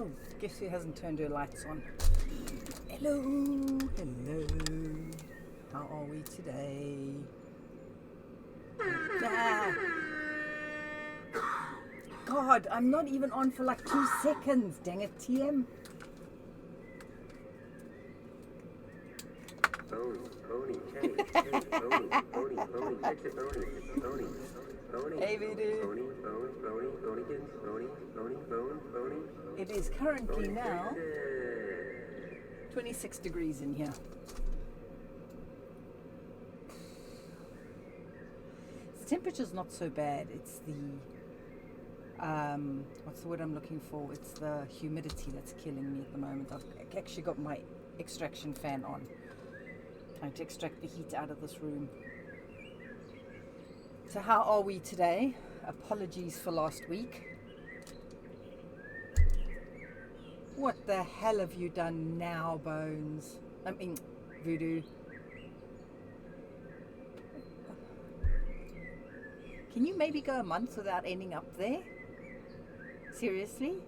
Oh, guess who hasn't turned her lights on? Hello, hello. How are we today? Ah. God, I'm not even on for like 2 seconds. Dang it, TM. Hey, Voodoo. It is currently now 26 degrees in here. The temperature's not so bad. It's the what's the word I'm looking for? It's the humidity that's killing me at the moment. I've actually got my extraction fan on, trying to extract the heat out of this room. So how are we today? Apologies for last week. What the hell have you done now, Bones? I mean, Voodoo. Can you maybe go a month without ending up there? Seriously?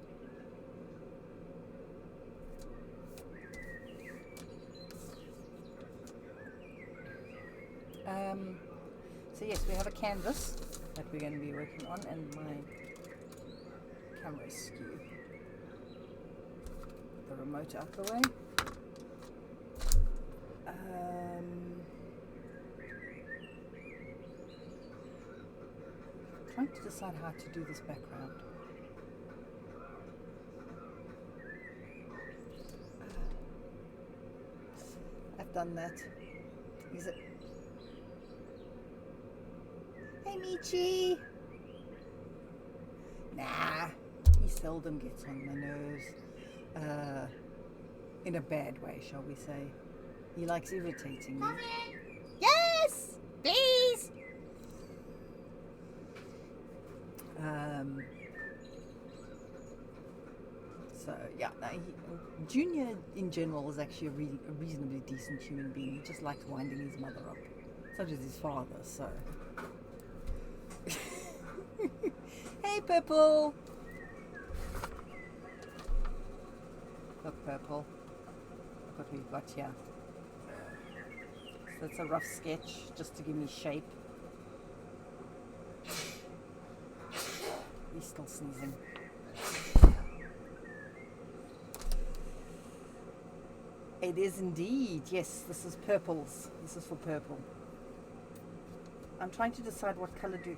So yes, we have a canvas that we're going to be working on, and my camera is skewed. The remote out the way. Trying to decide how to do this background. I've done that. Is it? Hey, Michi. Nah, he seldom gets on my nerves. In a bad way, shall we say. He likes irritating me. Yes, please. So yeah, Junior in general is actually a reasonably decent human being. He just likes winding his mother up, such as his father. So, hey, Purple. Look, Purple. Look what we've got here. So it's a rough sketch just to give me shape. He's still sneezing. It is indeed. Yes, this is Purple's. This is for Purple. I'm trying to decide what color do...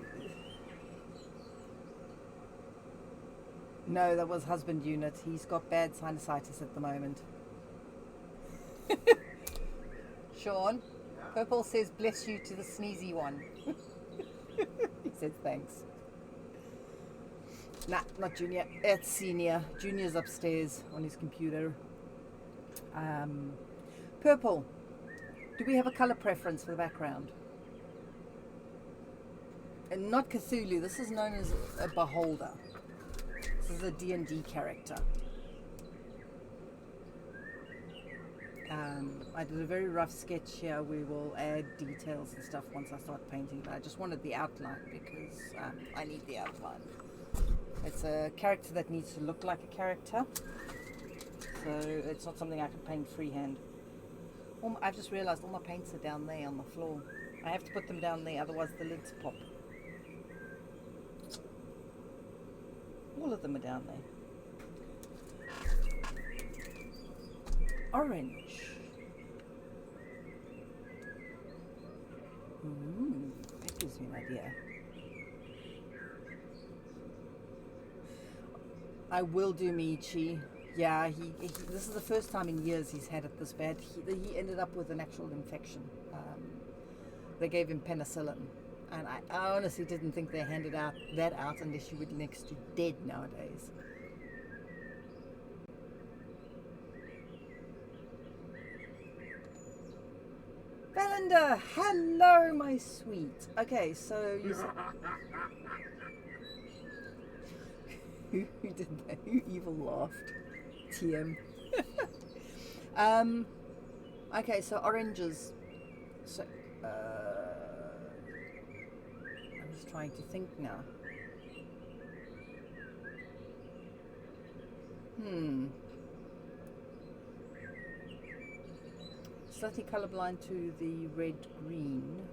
No, that was husband unit. He's got bad sinusitis at the moment. Sean, Purple says bless you to the sneezy one. He said thanks. Nah, not Junior. It's Senior. Junior's upstairs on his computer. Purple. Do we have a color preference for the background? And not Cthulhu. This is known as a Beholder. This is a DnD character. I did a very rough sketch here. We will add details and stuff once I start painting. But I just wanted the outline because I need the outline. It's a character that needs to look like a character. So it's not something I can paint freehand. I've just realized all my paints are down there on the floor. I have to put them down there, otherwise the lids pop. All of them are down there. Orange. That gives me an idea. I will do Michi. Yeah, this is the first time in years he's had it this bad. He ended up with an actual infection. They gave him penicillin. And I honestly didn't think they handed that out unless you were next to dead nowadays. Belinda, hello, my sweet. Okay, so you who did that? Who evil laughed? TM. Okay, so oranges. So I'm just trying to think now. Slightly colorblind to the red green.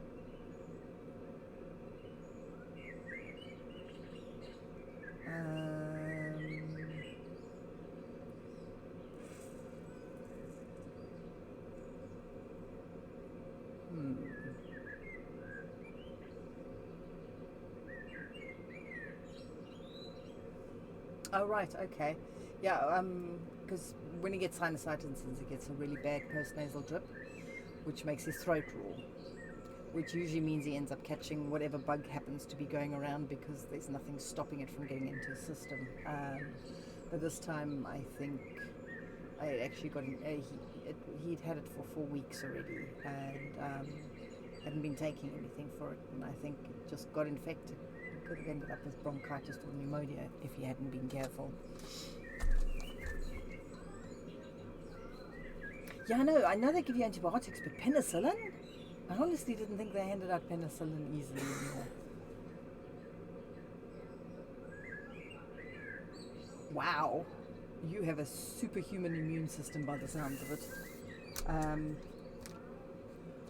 Oh, right, okay. Yeah, because when he gets sinusitis, he gets a really bad postnasal drip, which makes his throat raw, which usually means he ends up catching whatever bug happens to be going around because there's nothing stopping it from getting into his system. But this time, I think I actually got he'd had it for 4 weeks already and hadn't been taking anything for it, and I think it just got infected. It could have ended up with bronchitis or pneumonia if he hadn't been careful. Yeah, I know they give you antibiotics, but penicillin? I honestly didn't think they handed out penicillin easily anymore. Wow, you have a superhuman immune system by the sounds of it.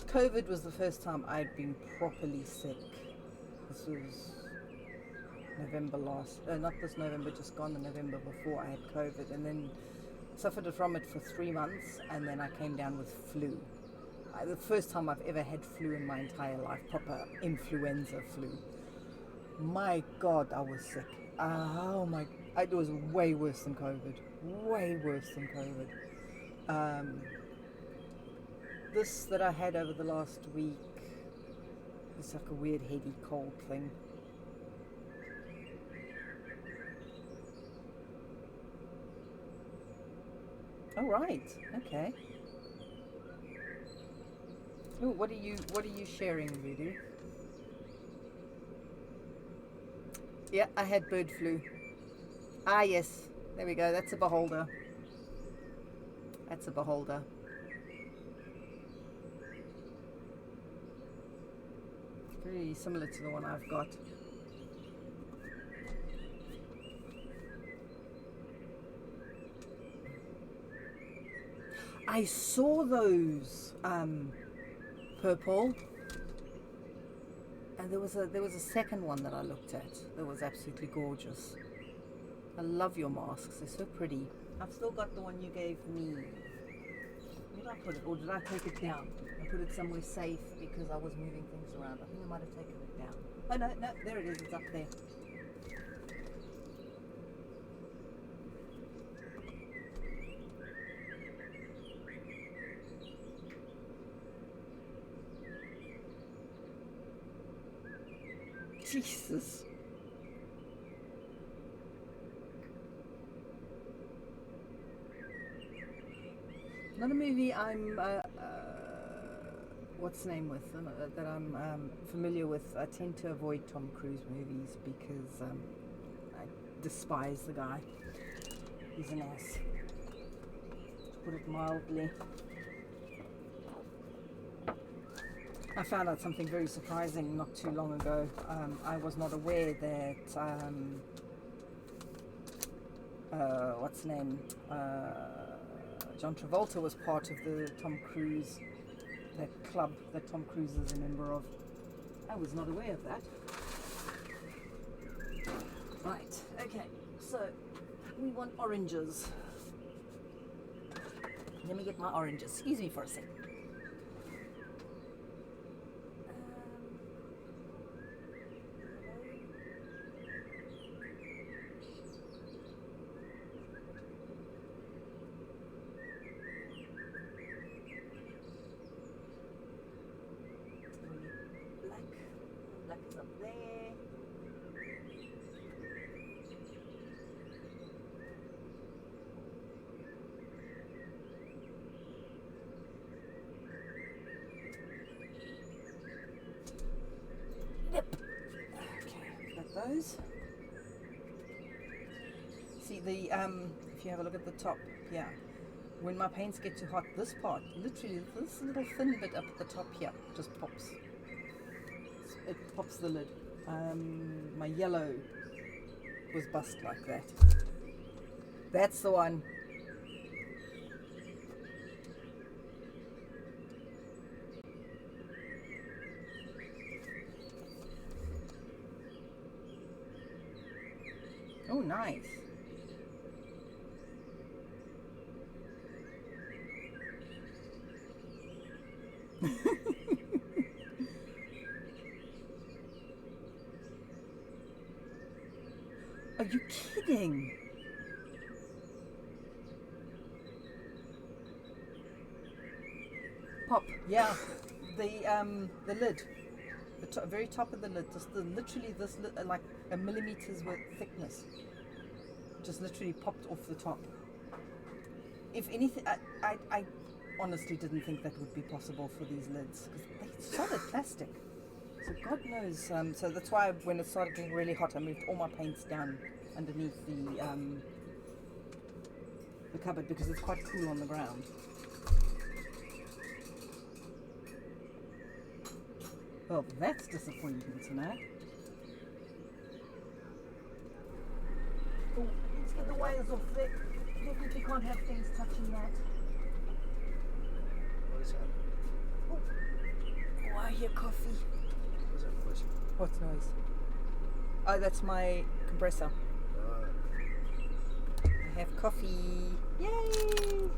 COVID was the first time I'd been properly sick. This was November not this November, just gone, the November before I had COVID, and then suffered from it for 3 months, and then I came down with flu. The first time I've ever had flu in my entire life, proper influenza flu. My God, I was sick. It was way worse than COVID. Way worse than COVID. This that I had over the last week, it's like a weird heady cold thing. Oh, right. Okay. Oh, what are you sharing, Voodoo? Yeah, I had bird flu. Ah, yes. There we go. That's a beholder. That's a beholder. Very similar to the one I've got. I saw those purple, and there was a second one that I looked at that was absolutely gorgeous. I love your masks; they're so pretty. I've still got the one you gave me. Where did I put it, or did I take it down? I put it somewhere safe because I was moving things around. I think I might have taken it down. Oh no, there it is. It's up there. Jesus. Not a movie I'm what's the name with that I'm familiar with. I tend to avoid Tom Cruise movies because I despise the guy. He's an ass, to put it mildly. I found out something very surprising not too long ago. I was not aware that what's the name? John Travolta was part of the Tom Cruise, that club that Tom Cruise is a member of. I was not aware of that. Right, okay, so we want oranges. Let me get my oranges. Excuse me for a second. Black is up there. Yep. Okay, got those. See the if you have a look at the top, yeah. When my paints get too hot, this part, literally this little thin bit up at the top here, just pops. It pops the lid. My yellow was bust like that. That's the one. Oh, nice. Are you kidding? Pop, yeah. The lid, the very top of the lid, just literally this like a millimeter's worth thickness, just literally popped off the top. If anything, I honestly didn't think that would be possible for these lids because they're solid plastic. So God knows. So that's why when it started getting really hot, I moved all my paints down underneath the cupboard because it's quite cool on the ground. Well, that's disappointing to know. Oh, let's get the wires off there. Definitely can't have things touching that. What is that? Oh, I hear coffee. What is that noise? What noise? Oh, that's my compressor. I have coffee. Yay!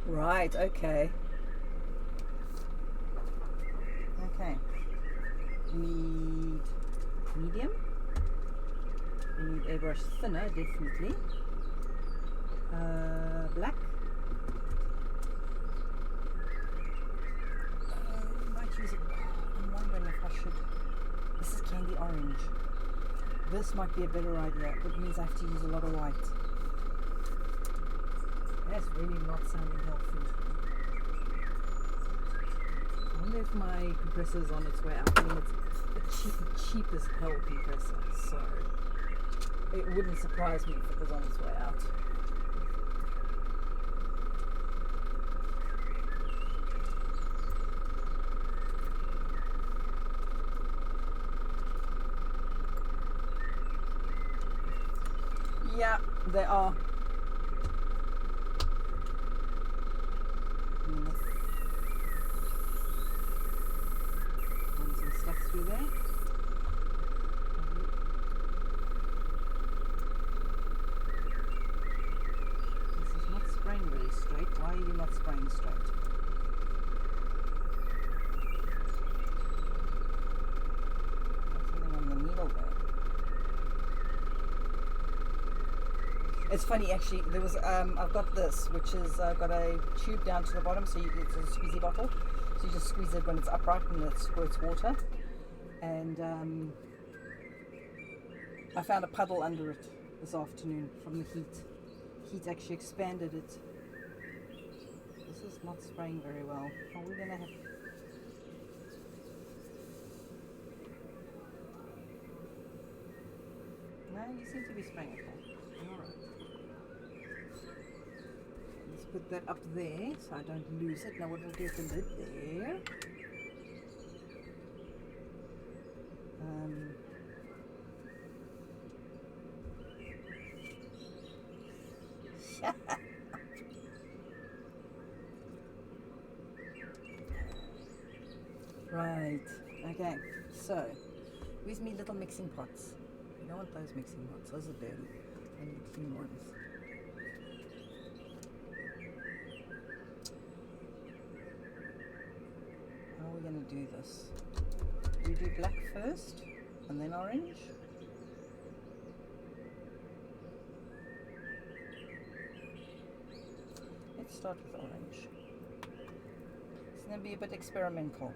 Right, okay. Okay. We need medium. We need airbrush thinner, definitely. Black. Might use it. I'm wondering if I should. This is candy orange. This might be a better idea. It means I have to use a lot of white. That's really not sounding healthy. I wonder if my compressor is on its way out. I mean, it's the cheap as hell compressor, so it wouldn't surprise me if it was on its way out. Yeah, they are. Run some stuff through there. This is not spraying very straight. Why are you not spraying straight? There's something on the needle there. It's funny actually, there was, I've got this, which is got a tube down to the bottom, so it's a squeezy bottle. So you just squeeze it when it's upright and it squirts water. And I found a puddle under it this afternoon from the heat. Heat actually expanded it. This is not spraying very well. Are we going to have... No, you seem to be spraying okay. Alright. Let's put that up there so I don't lose it. Now what we'll do is the lid there. Right, okay, so where's me little mixing pots? You don't want those mixing pots, those are dirty. I need clean ones. How are we going to do this? Do we do black first and then orange? Let's start with orange. It's going to be a bit experimental.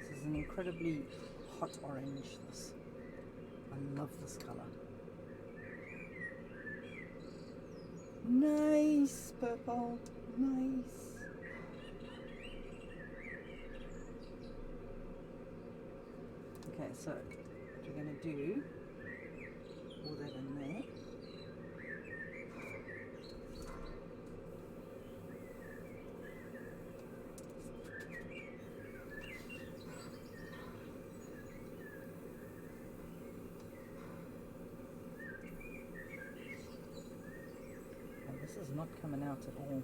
This is an incredibly hot orange. This, I love this color. Nice purple, nice. Okay, so what we're going to do, pour that in there. is not coming out at all.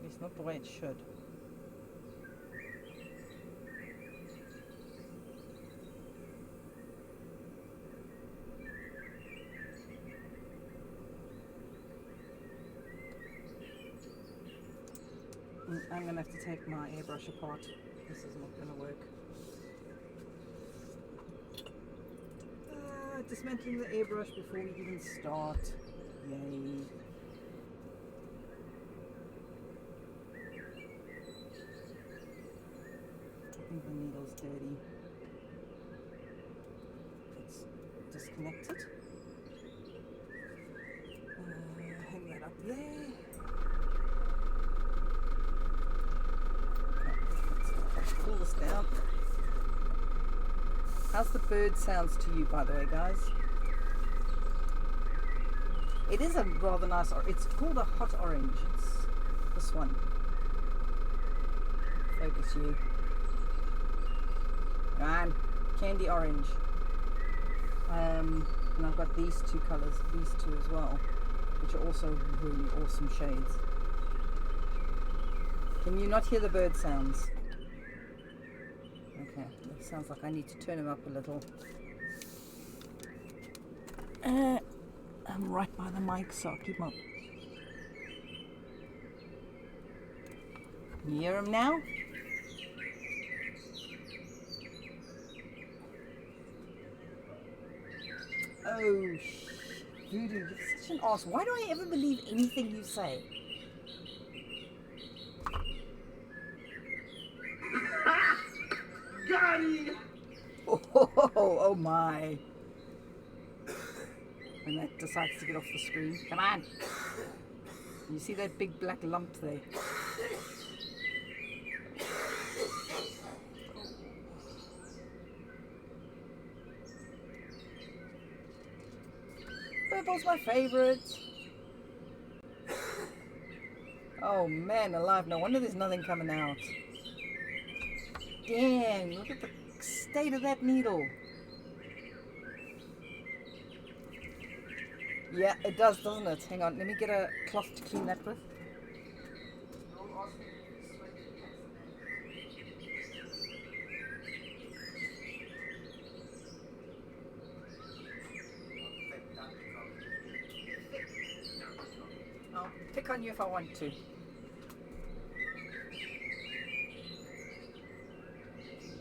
It's not the way it should. I'm going to have to take my airbrush apart. This is not going to work. Dismantling the airbrush before we even start. Yay. I think the needle's dirty. Let's disconnect it. Hang that up there. Pull this down. How's the bird sounds to you, by the way, guys? It is a rather nice it's called a hot orange. It's this one. Focus you. And candy orange. And I've got these two colours, these two as well, which are also really awesome shades. Can you not hear the bird sounds? Okay, it sounds like I need to turn him up a little. I'm right by the mic, so I'll keep my... Can you hear him now? Oh, Voodoo, you're such an ass. Why do I ever believe anything you say? Got him! Oh my. When that decides to get off the screen. Come on. You see that big black lump there? Purple's my favorite. Oh man alive, no wonder there's nothing coming out. Dang, look at the state of that needle. Yeah, it does, doesn't it? Hang on, let me get a cloth to clean that with. I'll pick on you if I want to.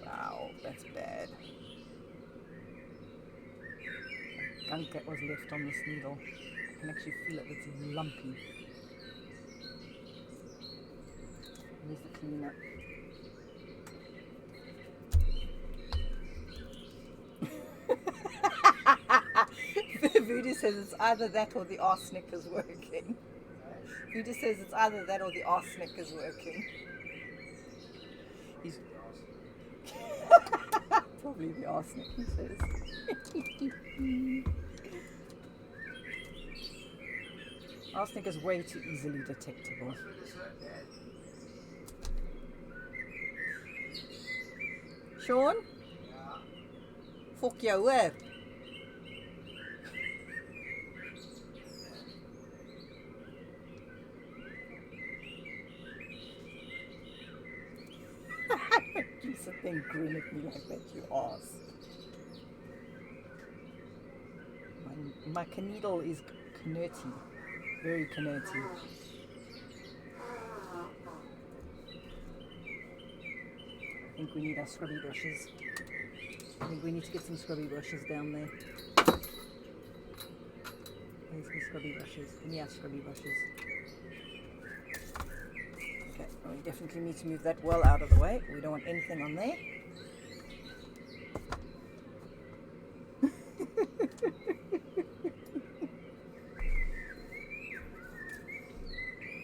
Wow, that's bad. Gunk that was left on this needle. I can actually feel it, it's lumpy. Here's the cleaner. Voodoo says it's either that or the arsenic is working. Voodoo says it's either that or the arsenic is working. He's probably the arsenic, he says. Arsenic is way too easily detectable. Sean? Fuck jou hoor. You sit there and grin at me like that, you ass. My canoodle is knerty. Very knerty. I think we need our scrubby brushes. I think we need to get some scrubby brushes down there. There's some scrubby brushes. Give me our scrubby brushes. Okay, well, we definitely need to move that well out of the way. We don't want anything on there.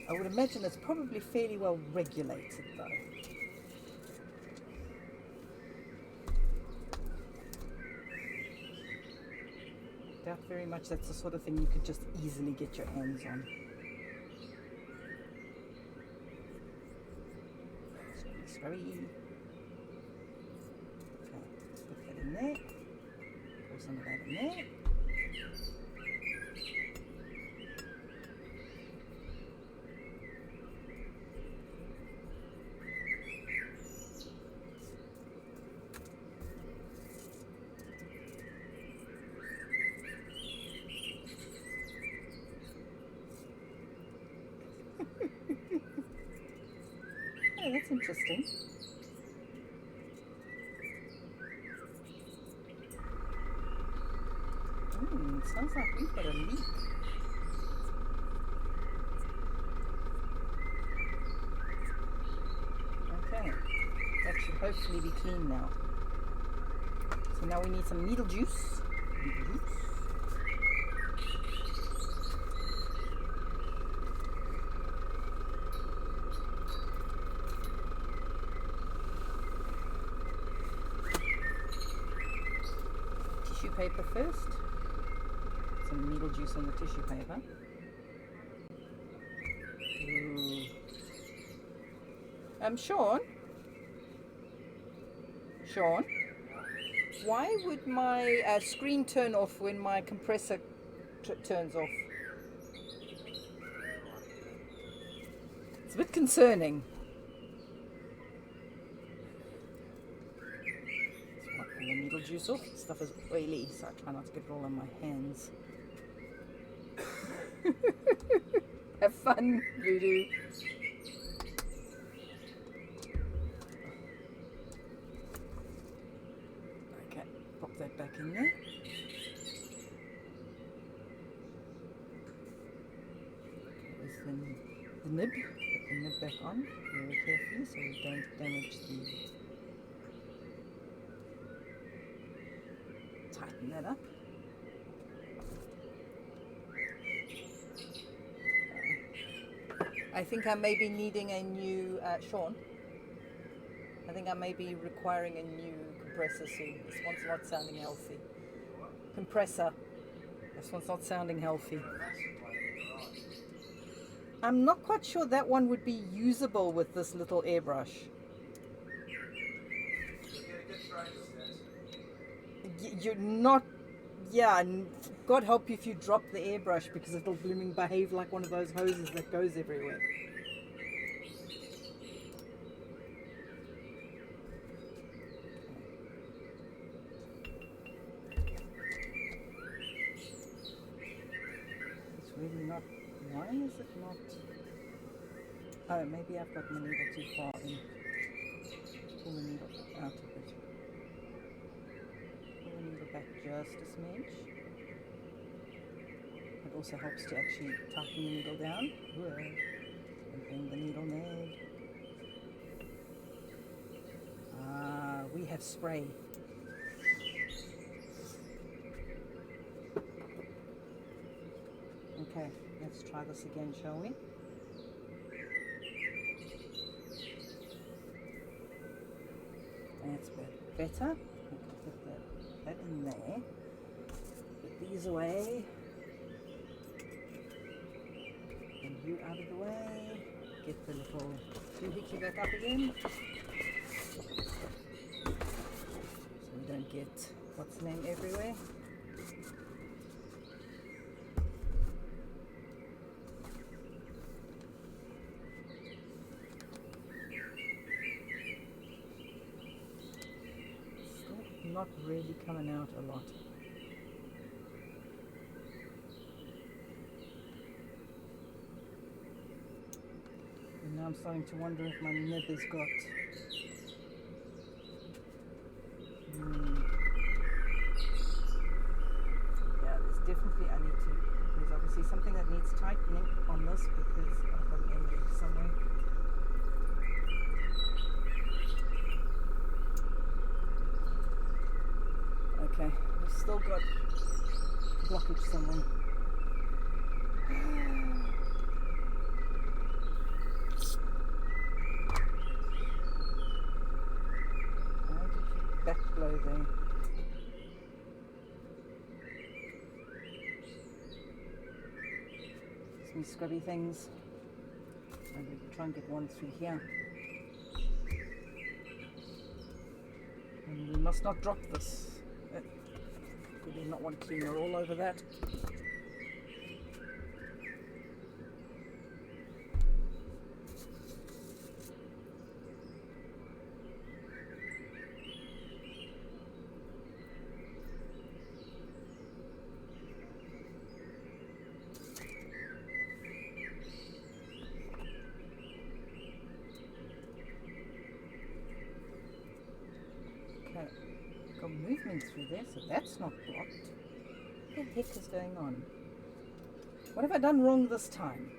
I would imagine it's probably fairly well regulated though. Doubt very much that's the sort of thing you could just easily get your hands on. Scrubby. Okay, put that in there. Go pour some of that in there. Oh, that's interesting. It sounds like we've got a leak. Okay, that should hopefully be clean now. So now we need some needle juice. Tissue paper first. Some needle juice on the tissue paper. Sean, why would my screen turn off when my compressor turns off? It's a bit concerning. Let's wipe the needle juice off. This stuff is oily, so I try not to get it all on my hands. Have fun, Voodoo. Okay, pop that back in there. There's the nib. Put the nib back on very carefully so we don't damage the... Tighten that up. I think I may be needing a new, Sean, I think I may be requiring a new compressor soon. This one's not sounding healthy. Compressor. This one's not sounding healthy. I'm not quite sure that one would be usable with this little airbrush. You're not... Yeah, God help you if you drop the airbrush, because it'll blooming behave like one of those hoses that goes everywhere. It's really not... Why is it not... Oh, maybe I've got my needle too far in. Pull the needle out of it. Pull the needle back just a smidge. It also helps to actually tighten the needle down. And bring the needle nib. We have spray. Okay, let's try this again, shall we? That's better. We can put that in there. Put these away. And you out of the way. Get the little doohickey back up again. So we don't get what's the name everywhere. Still not really coming out a lot. And now I'm starting to wonder if my nib has got... Yeah, there's definitely, there's obviously something that needs tightening on this, because I've got an end leak somewhere. Okay, we've still got blockage somewhere. Back blow there. Some scrubby things. Maybe we can try and get one through here. And we must not drop this. We do not want cleaner all over that. Got movement through there, so that's not blocked. What the heck is going on? What have I done wrong this time?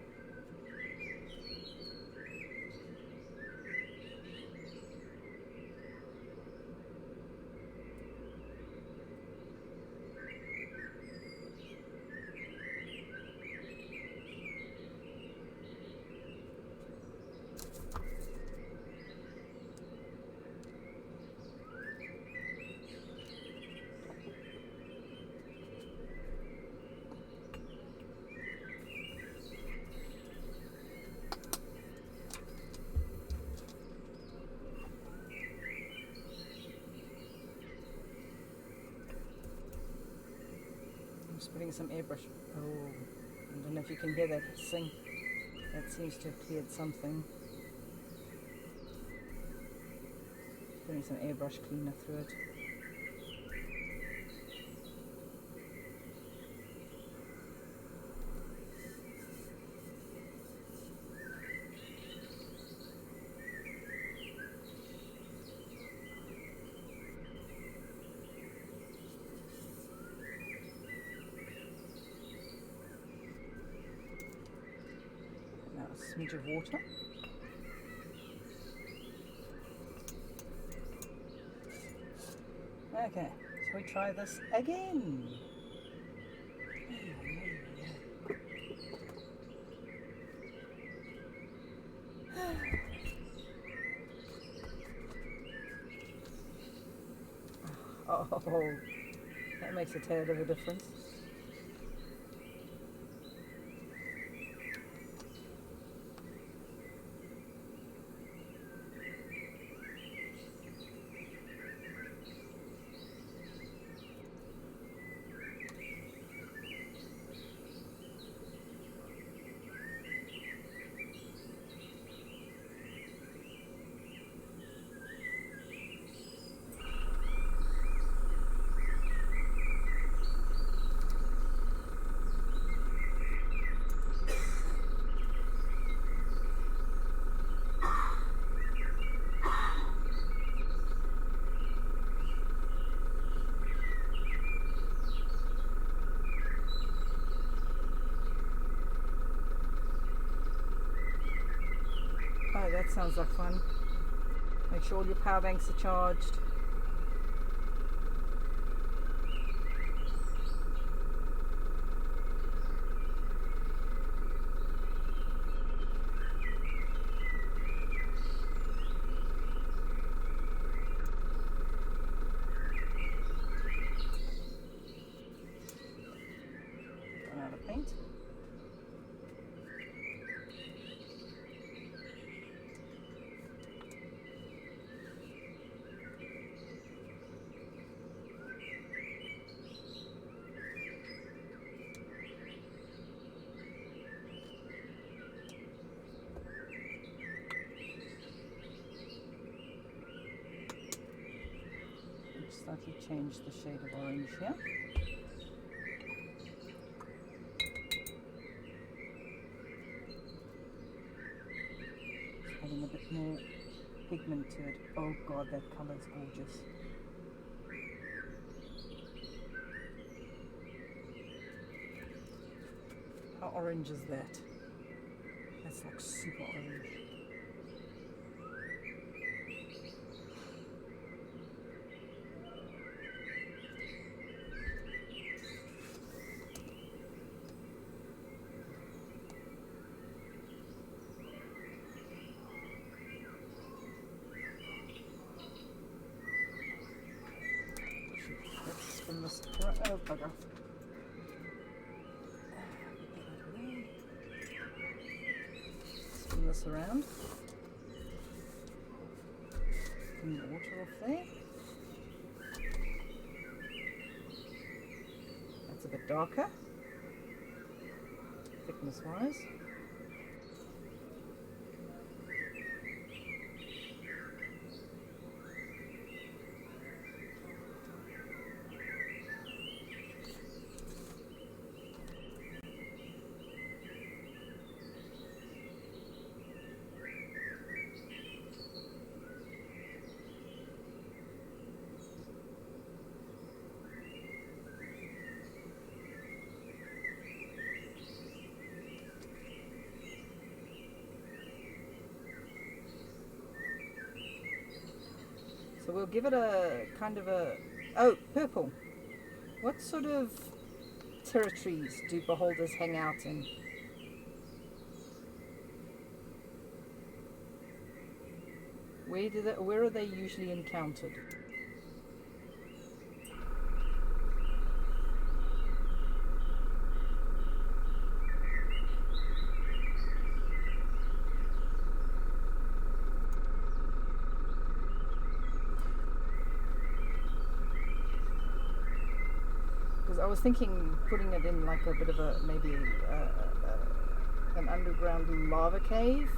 Just putting some airbrush. Oh, I don't know if you can hear that hissing. That seems to have cleared something. Putting some airbrush cleaner through it. Smidge of water. Okay, shall we try this again? Oh, that makes a tad of a difference. Oh, that sounds like fun. Make sure all your power banks are charged. Run out of paint. Slightly change the shade of orange here. Just adding a bit more pigment to it. Oh god, that colour is gorgeous. How orange is that? That's like super orange. Let's spin this around. Oh, bugger. Spin this around. Clean the water off there. bit darker, thickness wise. So we'll give it a kind of a... Oh, purple. What sort of territories do beholders hang out in? Where are they usually encountered? I was thinking putting it in like a bit of a maybe an underground lava cave,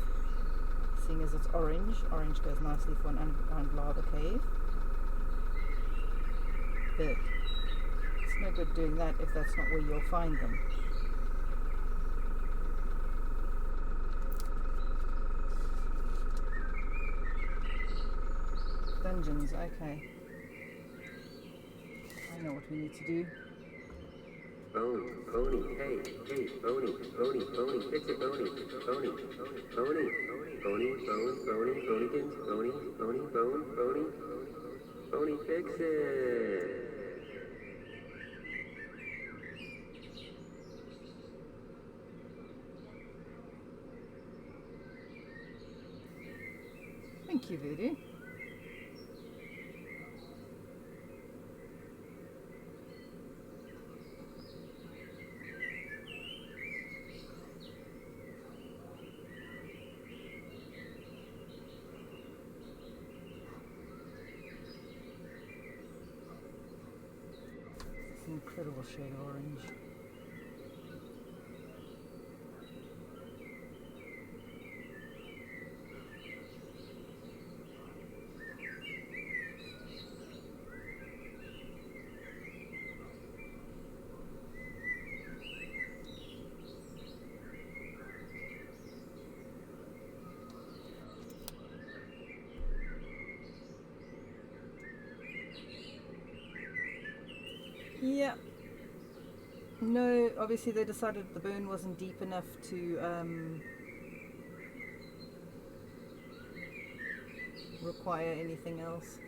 seeing as it's orange. Orange goes nicely for an underground lava cave. But it's no good doing that if that's not where you'll find them. Dungeons, okay. I know what we need to do. Bone, pony, hey, pony, fix it, pony, bone, ponykins, pony, fix it. Thank you, Voodoo. Incredible shade of orange. Yeah. No, obviously they decided the burn wasn't deep enough to require anything else.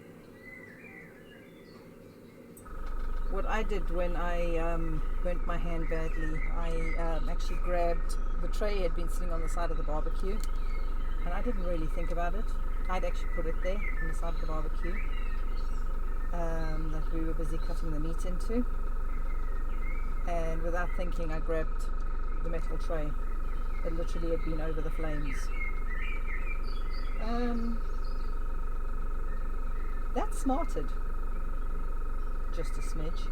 What I did when I burnt my hand badly, I actually grabbed the tray had been sitting on the side of the barbecue, and I didn't really think about it. I'd actually put it there on the side of the barbecue that we were busy cutting the meat into, and without thinking I grabbed the metal tray that literally had been over the flames. That smarted just a smidge.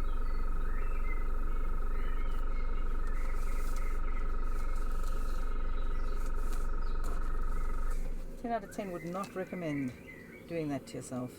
10 out of 10 would not recommend doing that to yourself.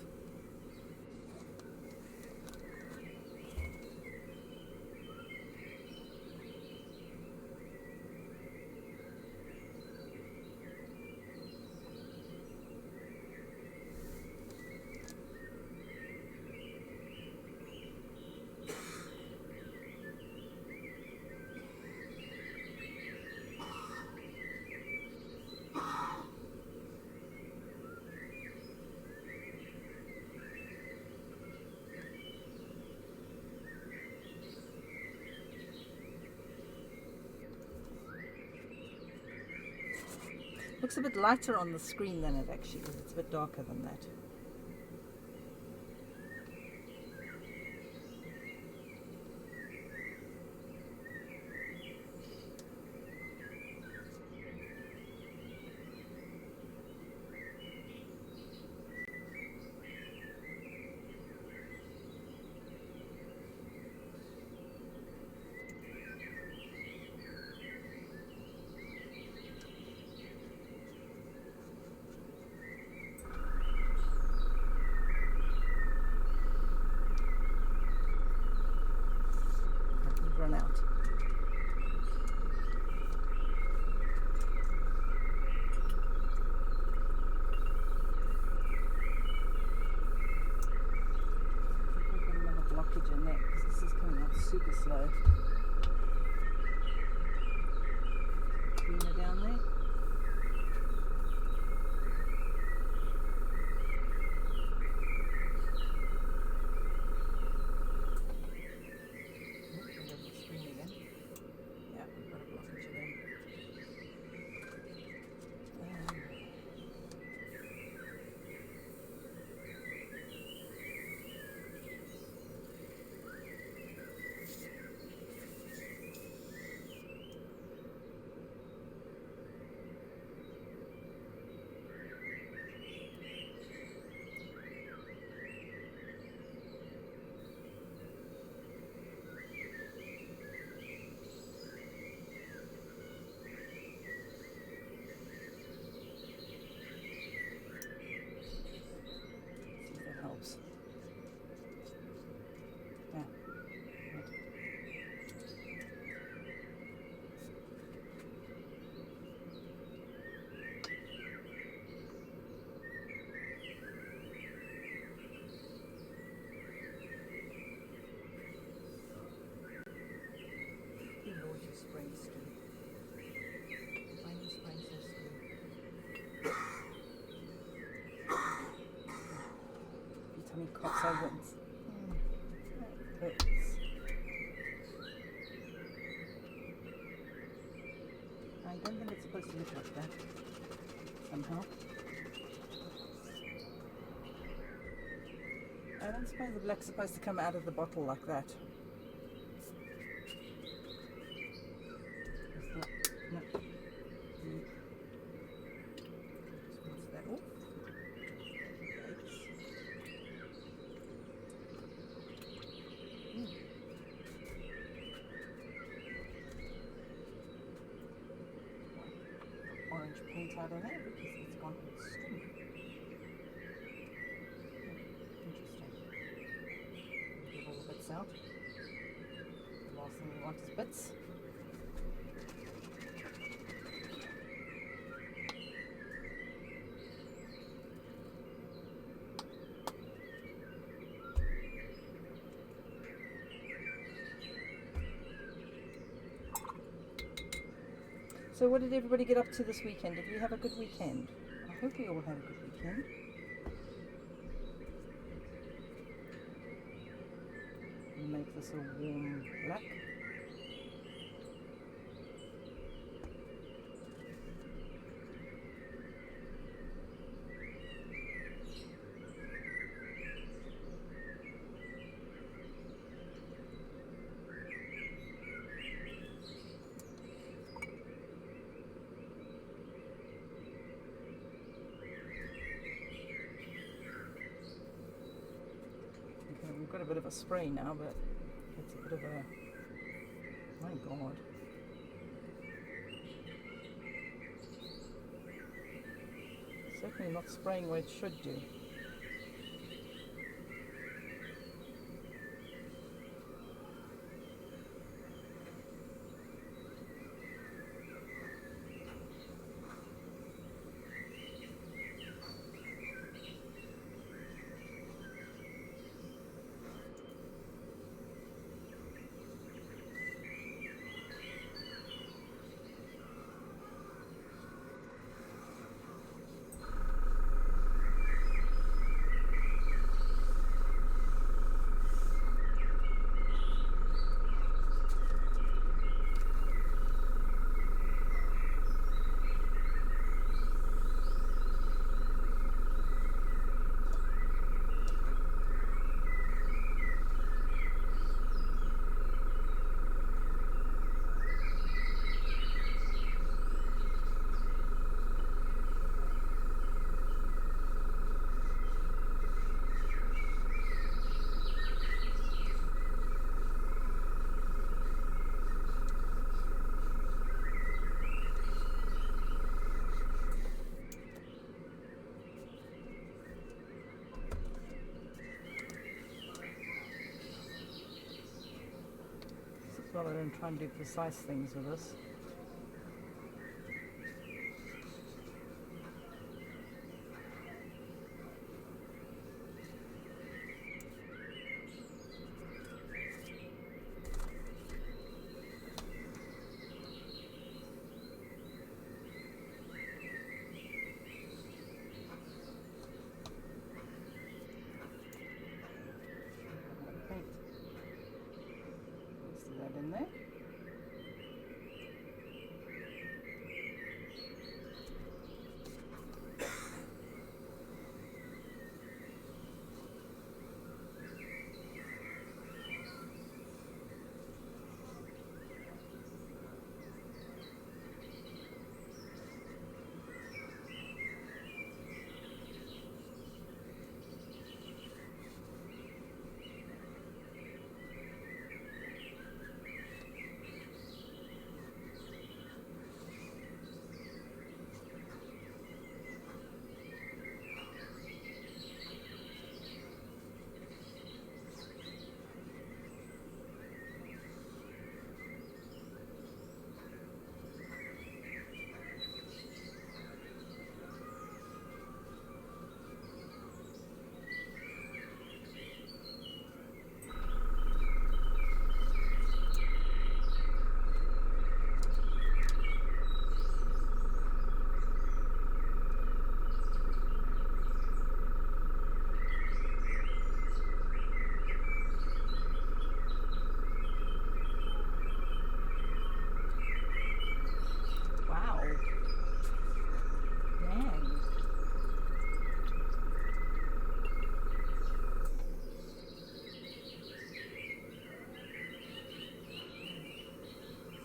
Looks a bit lighter on the screen than it actually is. It's a bit darker than that. run out. We've got another blockage in there because this is coming out super slow. Cleaner down there. Helps. Yeah. Good. Good Lord, your spring stew. Find your spring so stew. Every time he coughs, I wince. That hurts. I don't think it's supposed to look like that. Somehow. I don't suppose the black's supposed to come out of the bottle like that. No. Just rinse that off. Orange paint out of there because it's gone all stringy. Interesting. Get all the bits out. The last thing we want is bits. So what did everybody get up to this weekend? Did we have a good weekend? I hope we all had a good weekend. We'll make this a warm black. We've got a bit of a spray now, but it's a bit of a... My God. Certainly not spraying where it should do. well I don't try and do precise things with this. Paint. Let's do that in there. Wow. Man.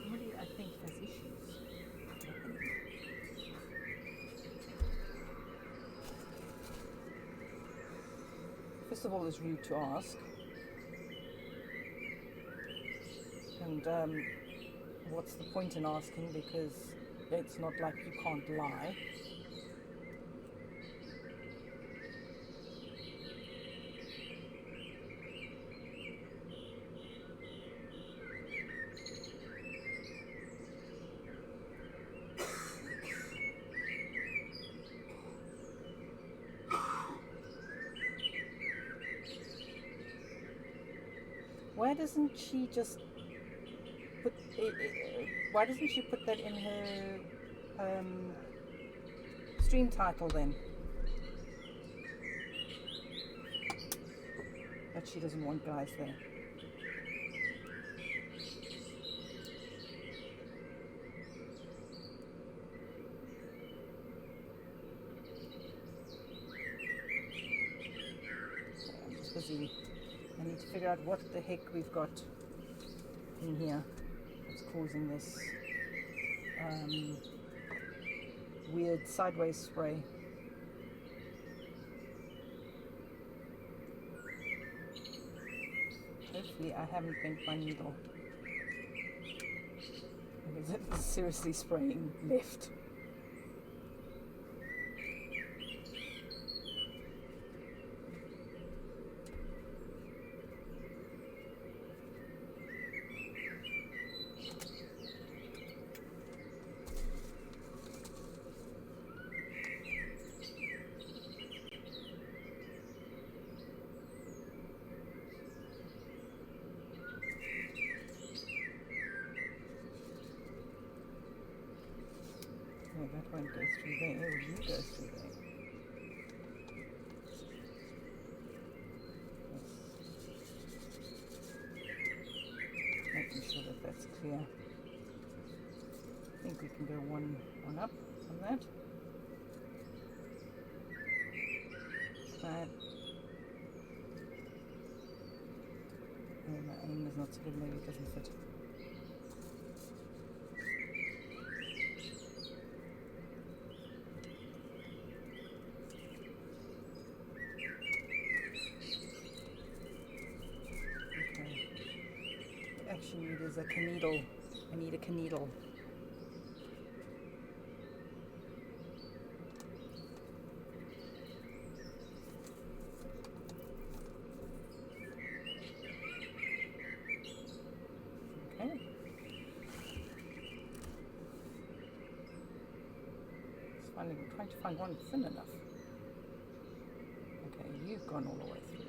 Somebody, I think, has issues. First of all, it's rude to ask. And what's the point in asking? Because it's not like you can't lie. Why doesn't she just put? Why doesn't she put that in her stream title then? That she doesn't want guys there. I'm just busy. I need to figure out what the heck we've got in here that's causing this weird sideways spray. Hopefully I haven't bent my needle. Because it is seriously spraying left. No, that won't go through there. Will you go through there? Yes. Making sure that that's clear. I think we can go one up on that. That. Oh, my aim is not so good. Maybe it doesn't fit. Need is a canoodle. I need a canoodle. Okay. trying to find one thin enough. Okay, you've gone all the way through.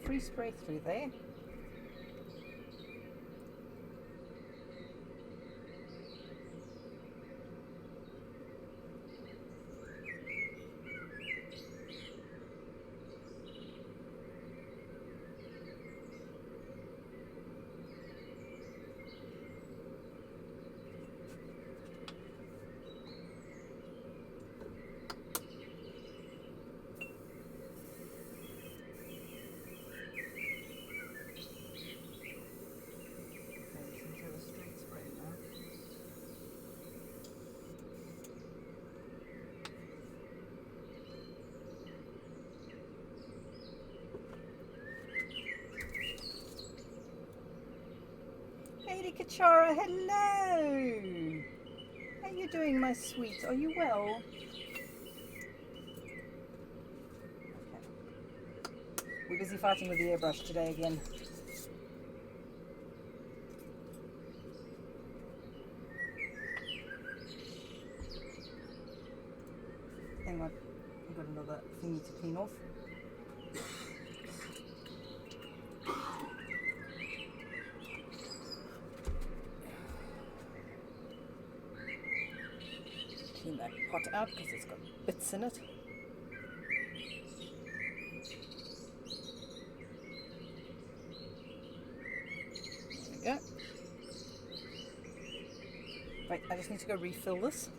Free spray through there. Lady Kachara, hello! How are you doing, my sweet? Are you well? Okay. We're busy fighting with the airbrush today again. Hang on, I've got another thingy to clean off. Clean that pot out because it's got bits in it. There we go. Right, I just need to go refill this.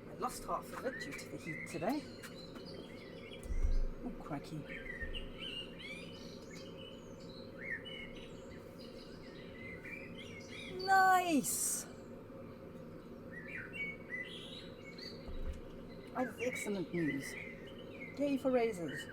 I lost half of it due to the heat today. Oh, crikey. Nice! I have excellent news. Yay for razors.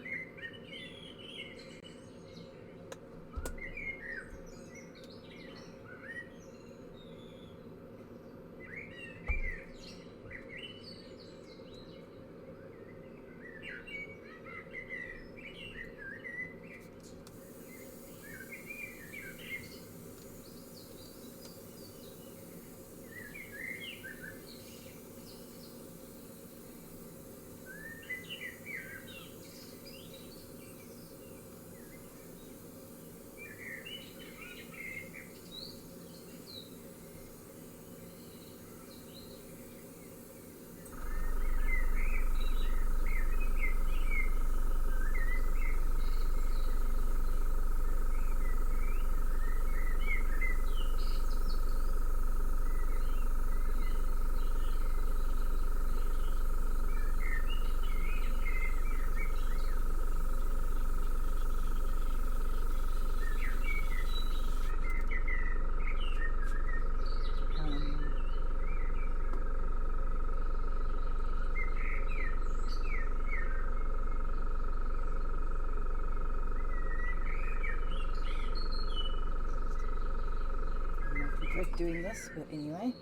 Doing this, but anyway.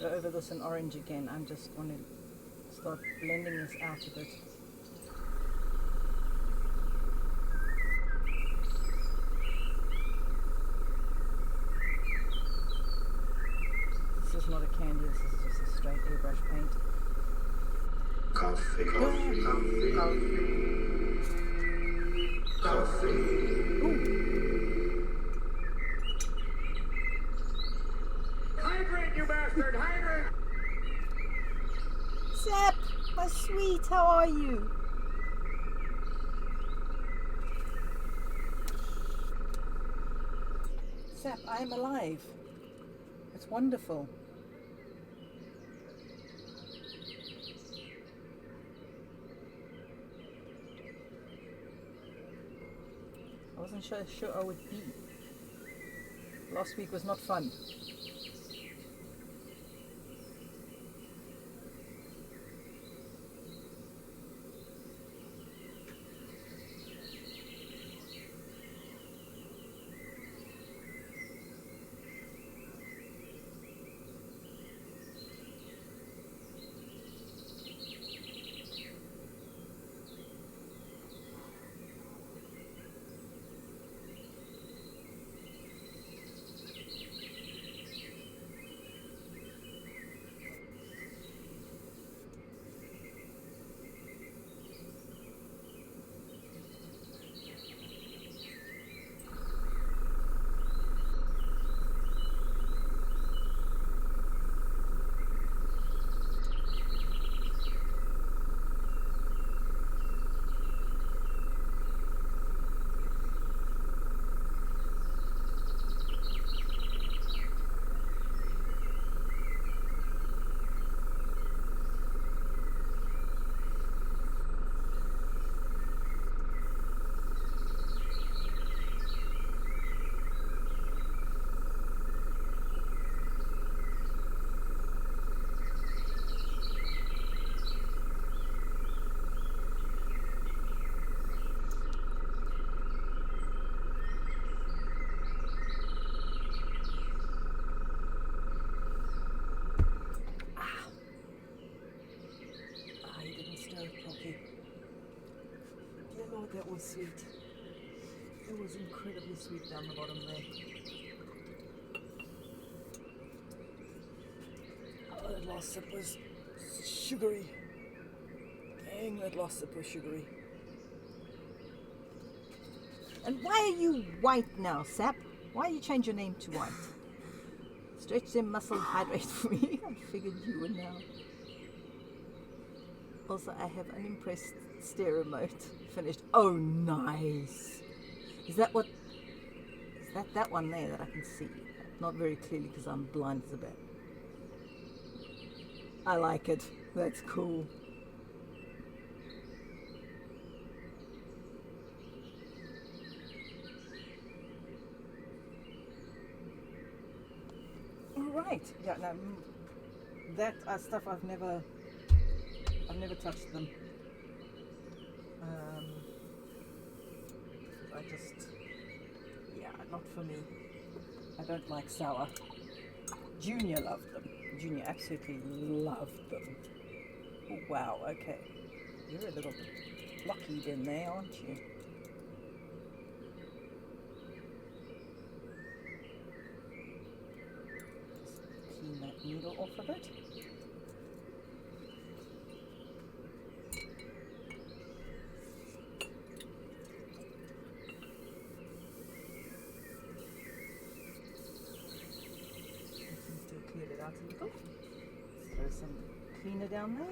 Go over this in orange again. I just want to start blending this out a bit. This is not a candy, this is just a straight airbrush paint. Coffee. Coffee. Hydrate, you bastard! Hydrate! Zap, my sweet, how are you? Zap, I am alive. It's wonderful. I wasn't sure I would be. Last week was not fun. That was sweet. It was incredibly sweet down the bottom there. Oh, that last sip was sugary. Dang, that last sip was sugary. And why are you white now, Sap? Why you change your name to white? Stretch them muscle, hydrate for me. I figured you would now. Also, I have unimpressed stereo mode finished. Oh, nice. Is that that one there that I can see? Not very clearly because I'm blind as a bat. I like it. That's cool. All right. Yeah. No, that stuff I've never touched them. Not for me. I don't like sour. Junior loved them. Junior absolutely loved them. Oh, wow, okay. You're a little bit blocky in there, aren't you? Just clean that needle off of it. Out a little. Throw some cleaner down there.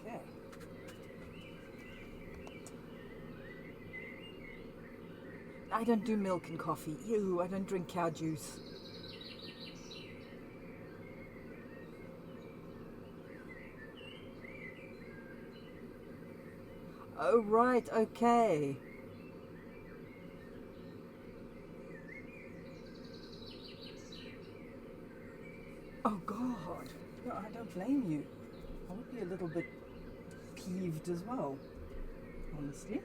Okay. I don't do milk and coffee. Ew, I don't drink cow juice. Oh, right, okay. Oh, God. No, I don't blame you. I would be a little bit peeved as well, honestly.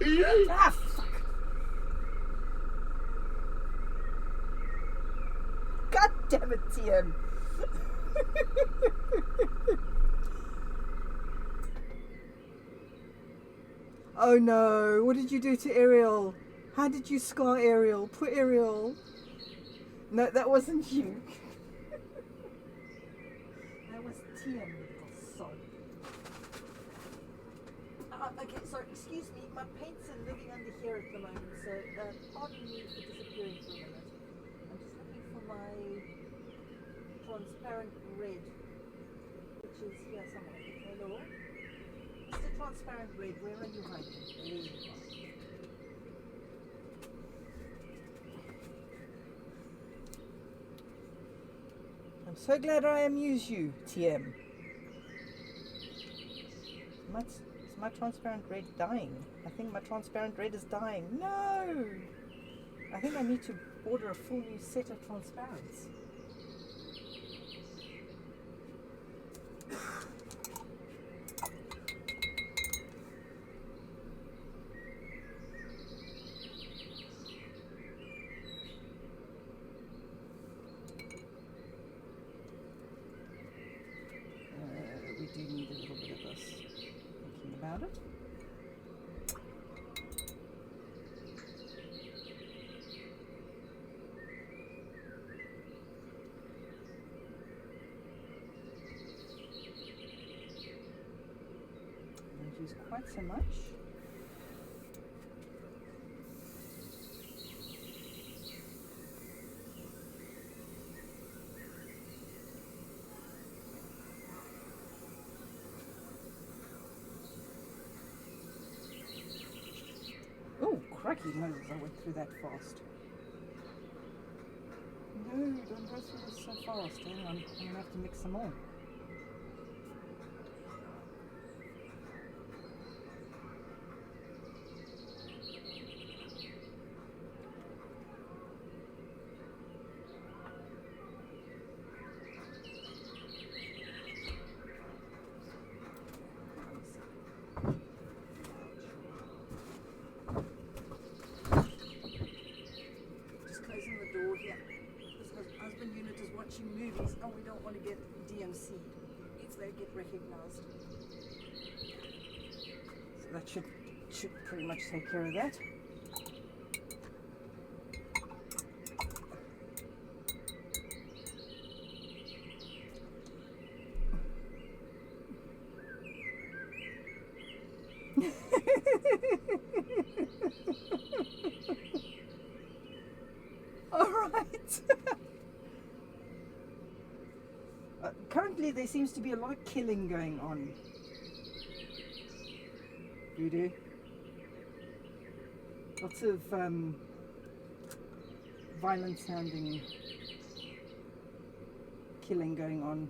Ah, fuck! God damn it, TM! Oh no, what did you do to Ariel? How did you scar Ariel? Poor Ariel. No, that wasn't you. That was TM, little sod. Okay, sorry, excuse me. My paints are living under here at the moment, so pardon me for disappearing for a minute. I'm just looking for my transparent red, which is here somewhere. Hello? Mr. Transparent Red, where are you hiding? There you are. I'm so glad I amused you, TM. Is my transparent red dying? I think my transparent red is dying. No! I think I need to order a full new set of transparents. We do need a little bit of this. Thinking about it. Don't use quite so much. Oh, crikey, Moses, I went through that fast. No, don't go through this so fast. Hang on, I'm going to have to mix some more. Door here. This husband unit is watching movies and we don't want to get DMC'd if they get recognized. So that should pretty much take care of that. Currently there seems to be a lot of killing going on. Voodoo. Lots of violent sounding killing going on.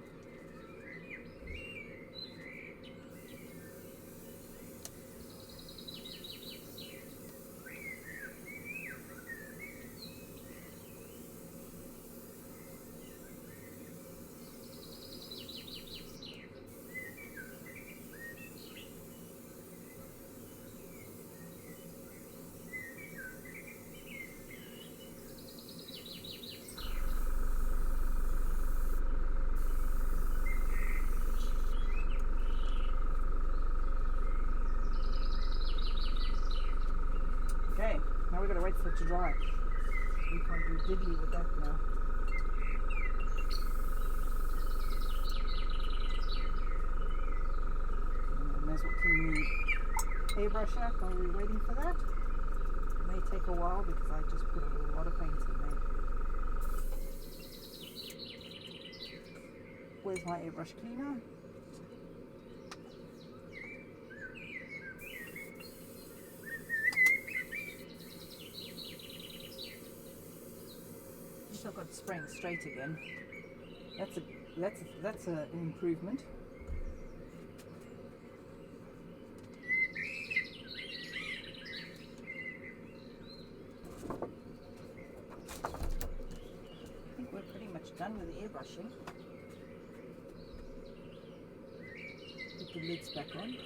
Okay, now we've got to wait for it to dry. We can't do diddly with that now. May as well clean the airbrush out while we're waiting for that. It may take a while because I just put a lot of paint in there. Where's my airbrush cleaner? I've got spraying straight again. That's an improvement. I think we're pretty much done with the airbrushing. Put the lids back on.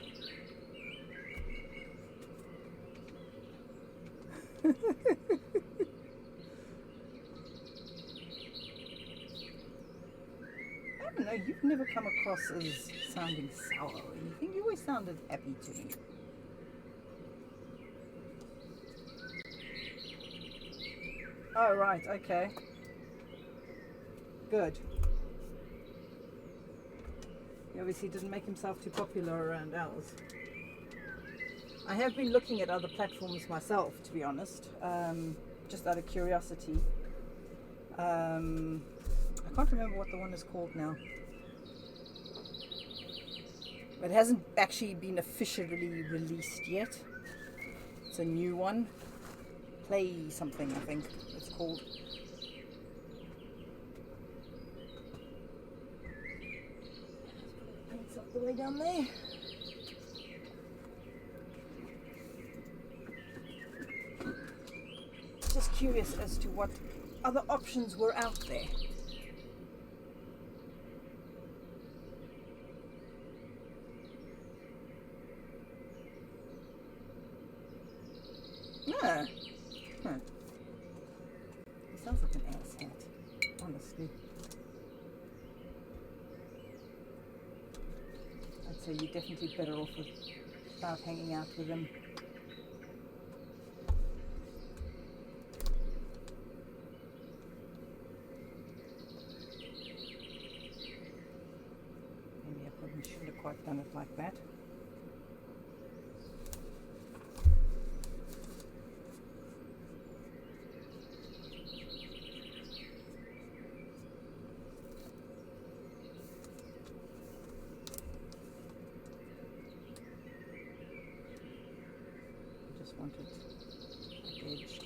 I don't know, you've never come across as sounding sour or anything. You always sounded happy to me. Oh, right, okay. Good. He obviously didn't make himself too popular around ours. I have been looking at other platforms myself, to be honest, just out of curiosity. I can't remember what the one is called now. It hasn't actually been officially released yet. It's a new one. Play something, I think it's called. Paint's up the way down there. Just curious as to what other options were out there. Ah. Huh. He sounds like an ass hat, honestly. I'd say you're definitely better off without hanging out with him. Maybe I probably shouldn't have quite done it like that. Wanted packaged.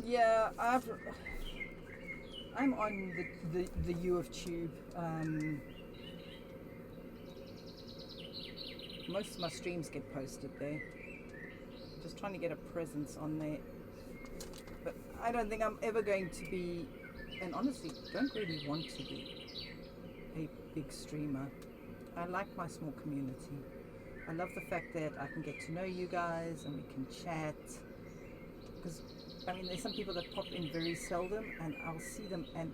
Yeah, I'm on the U of Tube. Most of my streams get posted there. Just trying to get a presence on there. But I don't think I'm ever going to be, and honestly, don't really want to be a big streamer. I like my small community. I love the fact that I can get to know you guys and we can chat. Because, I mean, there's some people that pop in very seldom and I'll see them, and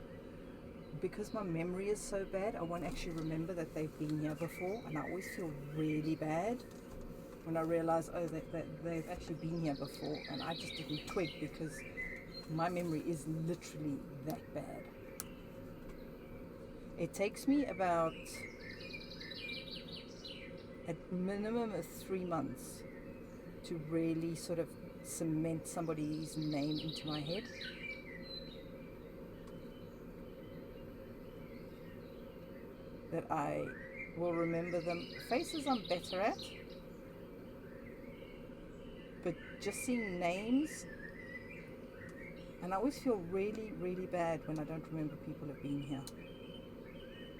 because my memory is so bad, I won't actually remember that they've been here before, and I always feel really bad when I realize, oh, that they've actually been here before, and I just didn't twig because my memory is literally that bad. It takes me about a minimum of 3 months to really sort of cement somebody's name into my head. That I will remember them. Faces I'm better at, but just seeing names, and I always feel really, really bad when I don't remember people have been here.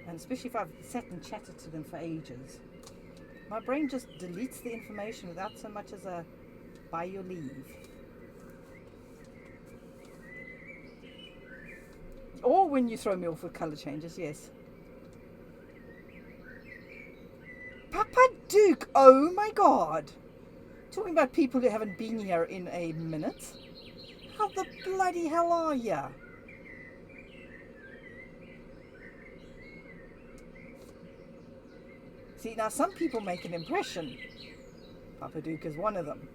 And especially if I've sat and chatted to them for ages. My brain just deletes the information without so much as a by your leave. Or when you throw me off with colour changes, yes. Papa Duke, oh my god. Talking about people who haven't been here in a minute. How the bloody hell are ya? See, now some people make an impression. Papa Duke is one of them.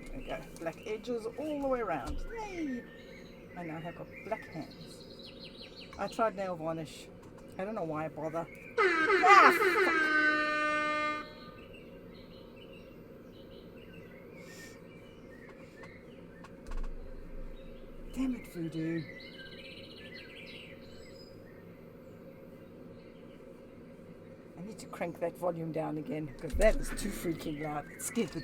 There we go. Black edges all the way around. Yay! I now have got black hands. I tried nail varnish. I don't know why I bother. Ah, damn it, Voodoo. crank that volume down again because that is too freaking loud. It scared the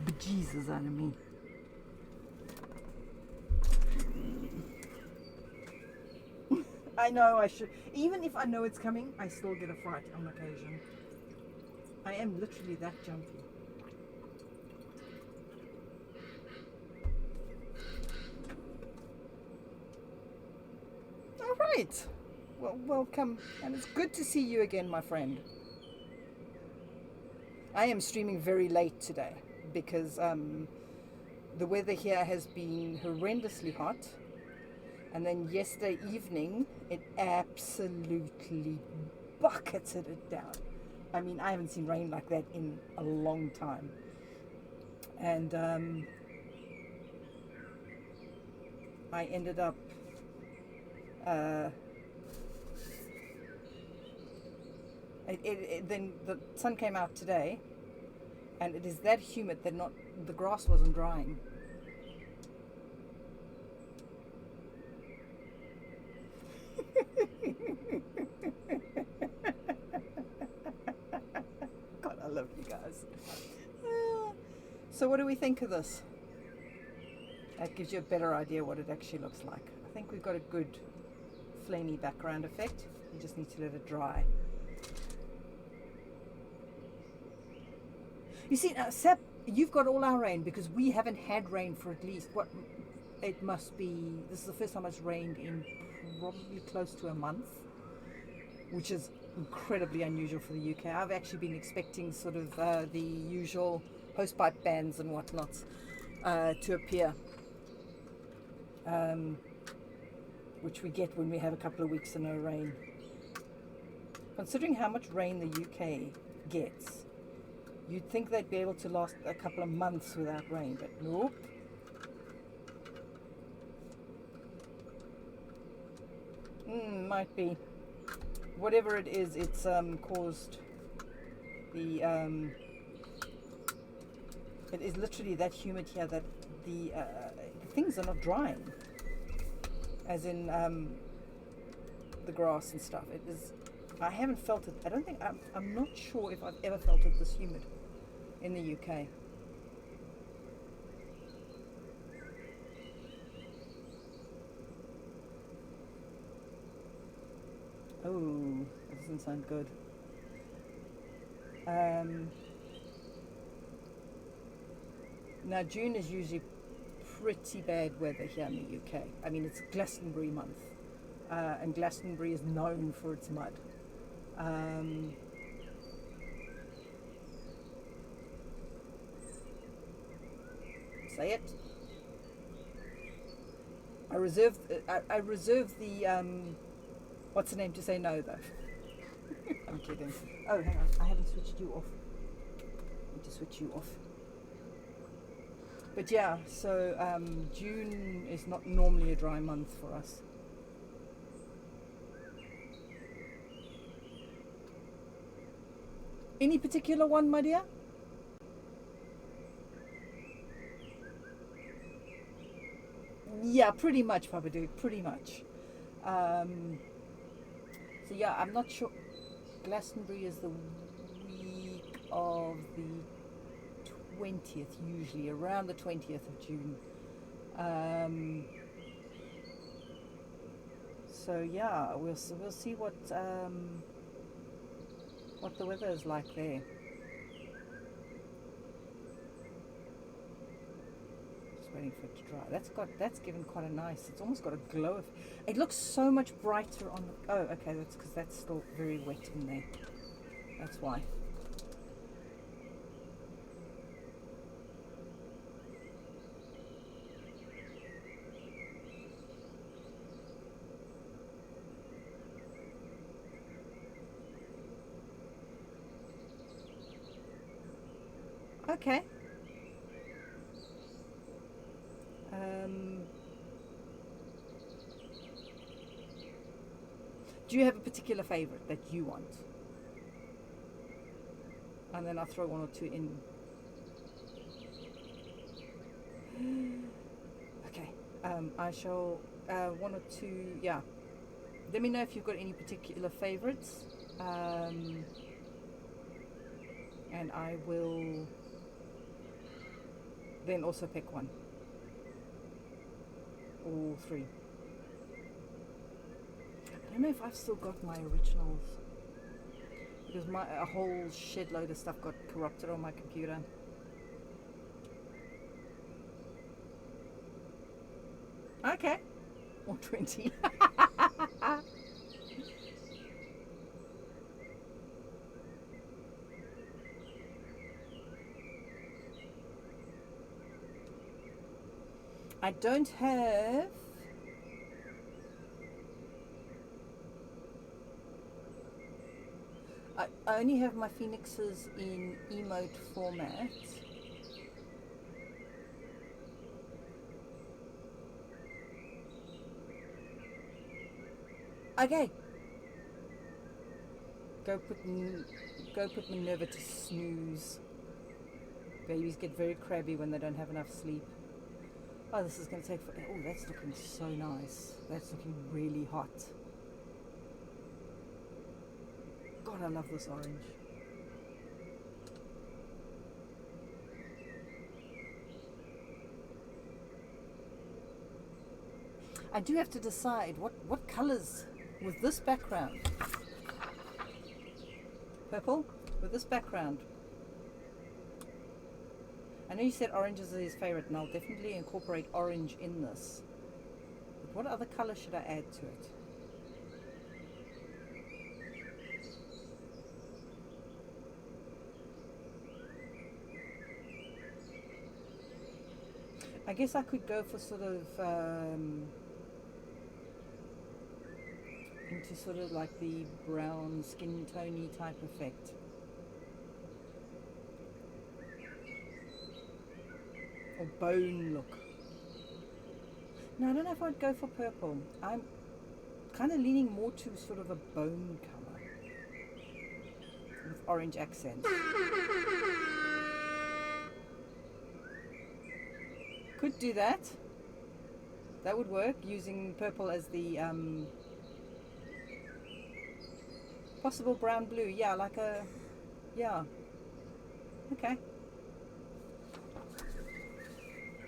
bejesus out of me. I know I should. Even if I know it's coming, I still get a fright on occasion. I am literally that jumpy. All right. Well, welcome. And it's good to see you again, my friend. I am streaming very late today because the weather here has been horrendously hot. And then yesterday evening, it absolutely bucketed it down. I mean, I haven't seen rain like that in a long time. And I ended up then the sun came out today, and it is that humid that the grass wasn't drying. God, I love you guys. So what do we think of this? That gives you a better idea what it actually looks like. I think we've got a good flamey background effect. You just need to let it dry. You see, Seb, you've got all our rain because we haven't had rain for at least, what, it must be, this is the first time it's rained in probably close to a month, which is incredibly unusual for the UK. I've actually been expecting sort of the usual hosepipe bans and whatnots to appear, which we get when we have a couple of weeks of no rain. Considering how much rain the UK gets, you'd think they'd be able to last a couple of months without rain, but nope. Might be. Whatever it is, it's caused the it is literally that humid here that the things are not drying, as in the grass and stuff. It is. I haven't felt it. I don't think I'm not sure if I've ever felt it this humid in the UK. Oh, that doesn't sound good. Now June is usually pretty bad weather here in the UK. I mean, it's Glastonbury month, and Glastonbury is known for its mud. Say it. I reserve the what's the name to say no though. I'm kidding. Oh, hang on, I haven't switched you off. I need to switch you off. But yeah, so June is not normally a dry month for us. Any particular one, my dear? Yeah, pretty much, Papa Duke, pretty much. So yeah, I'm not sure. Glastonbury is the week of the 20th, usually around the 20th of June. So yeah, we'll see what the weather is like there. Just waiting for it to dry. That's given quite a nice. It's almost got a glow. It looks so much brighter on the. Oh, okay. That's because that's still very wet in there. That's why. Okay. Do you have a particular favorite that you want? And then I'll throw one or two in. Okay. I shall one or two. Yeah. Let me know if you've got any particular favorites. And I will then also pick one or three. I don't know if I've still got my originals because a whole shed load of stuff got corrupted on my computer. Okay, or 20. I don't have I only have my phoenixes in emote format. Okay. Go put Minerva to snooze. Babies get very crabby when they don't have enough sleep. Oh, this is going to take oh, that's looking so nice. That's looking really hot. God, I love this orange. I do have to decide what colors with this background. Purple with this background. I know you said orange is his favorite, and I'll definitely incorporate orange in this. But what other color should I add to it? I guess I could go for sort of into sort of like the brown skin tony type effect. Or bone look. No, I don't know if I'd go for purple. I'm kind of leaning more to sort of a bone color with orange accents. Could do that. That would work, using purple as the possible brown blue. Yeah, like a, yeah. Okay.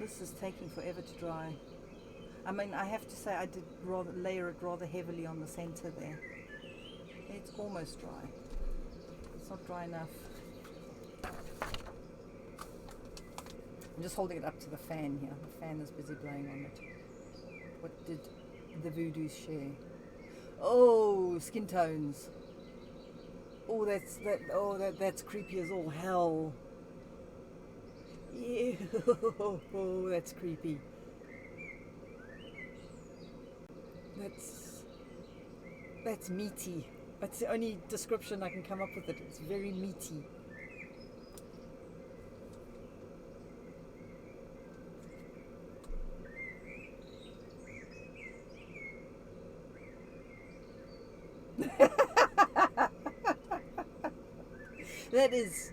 This is taking forever to dry. I mean, I have to say I did layer it rather heavily on the center there. It's almost dry. It's not dry enough. I'm just holding it up to the fan here. The fan is busy blowing on it. What did the Voodoos share? Oh, skin tones. Oh, that's creepy as all hell. Ew. Oh, that's creepy. That's meaty. That's the only description I can come up with it. It's very meaty. That is,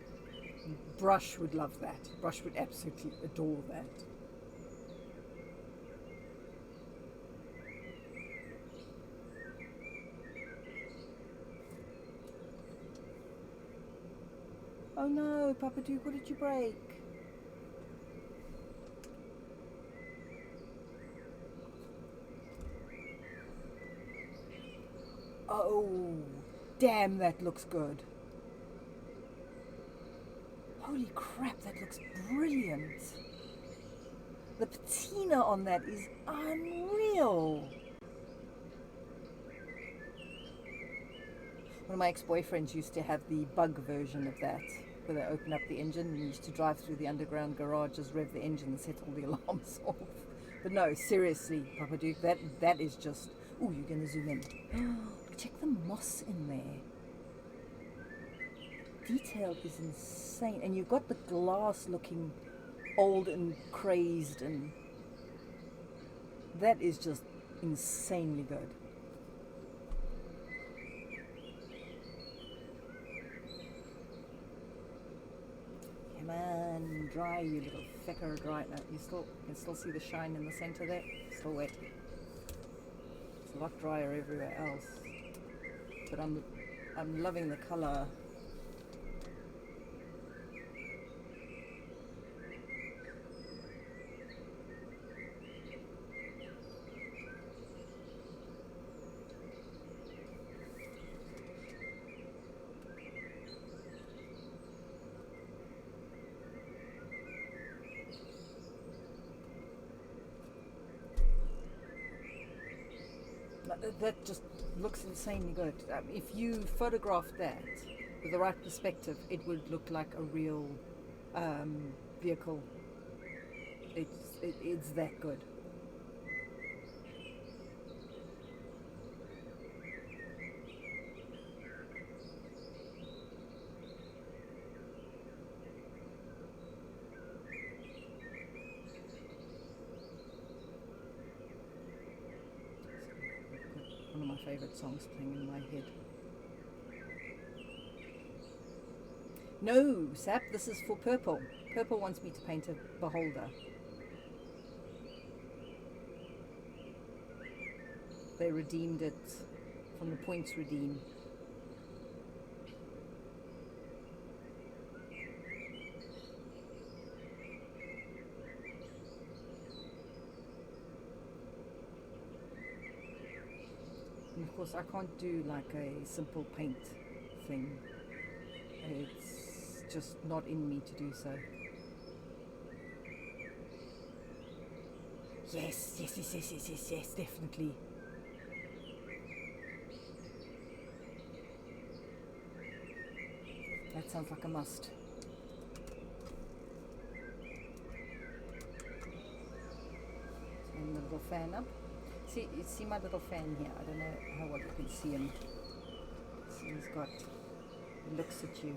Brush would love that. Brush would absolutely adore that. Oh no, Papa Duke, what did you break? Oh, damn, that looks good. Holy crap, that looks brilliant. The patina on that is unreal. One of my ex-boyfriends used to have the bug version of that, where they open up the engine and you used to drive through the underground garages, rev the engine and set all the alarms off. But no, seriously, Papa Duke, that is just... Ooh, you're going to zoom in. Check the moss in there. Detail is insane, and you've got the glass looking old and crazed, and that is just insanely good. Come on, dry, you little fecker, dry. No, you can still see the shine in the center there. Still wet. It's a lot drier everywhere else, but I'm I'm loving the color. That just looks insanely good. If you photographed that with the right perspective, it would look like a real vehicle. It's that good. One of my favorite songs playing in my head. No, Sap, this is for Purple. Purple wants me to paint a beholder. They redeemed it from the points redeem. And of course I can't do like a simple paint thing. It's just not in me to do so. Yes, definitely. That sounds like a must. Turn the little fan up. See my little fan here? I don't know how well you can see him. See, he looks at you.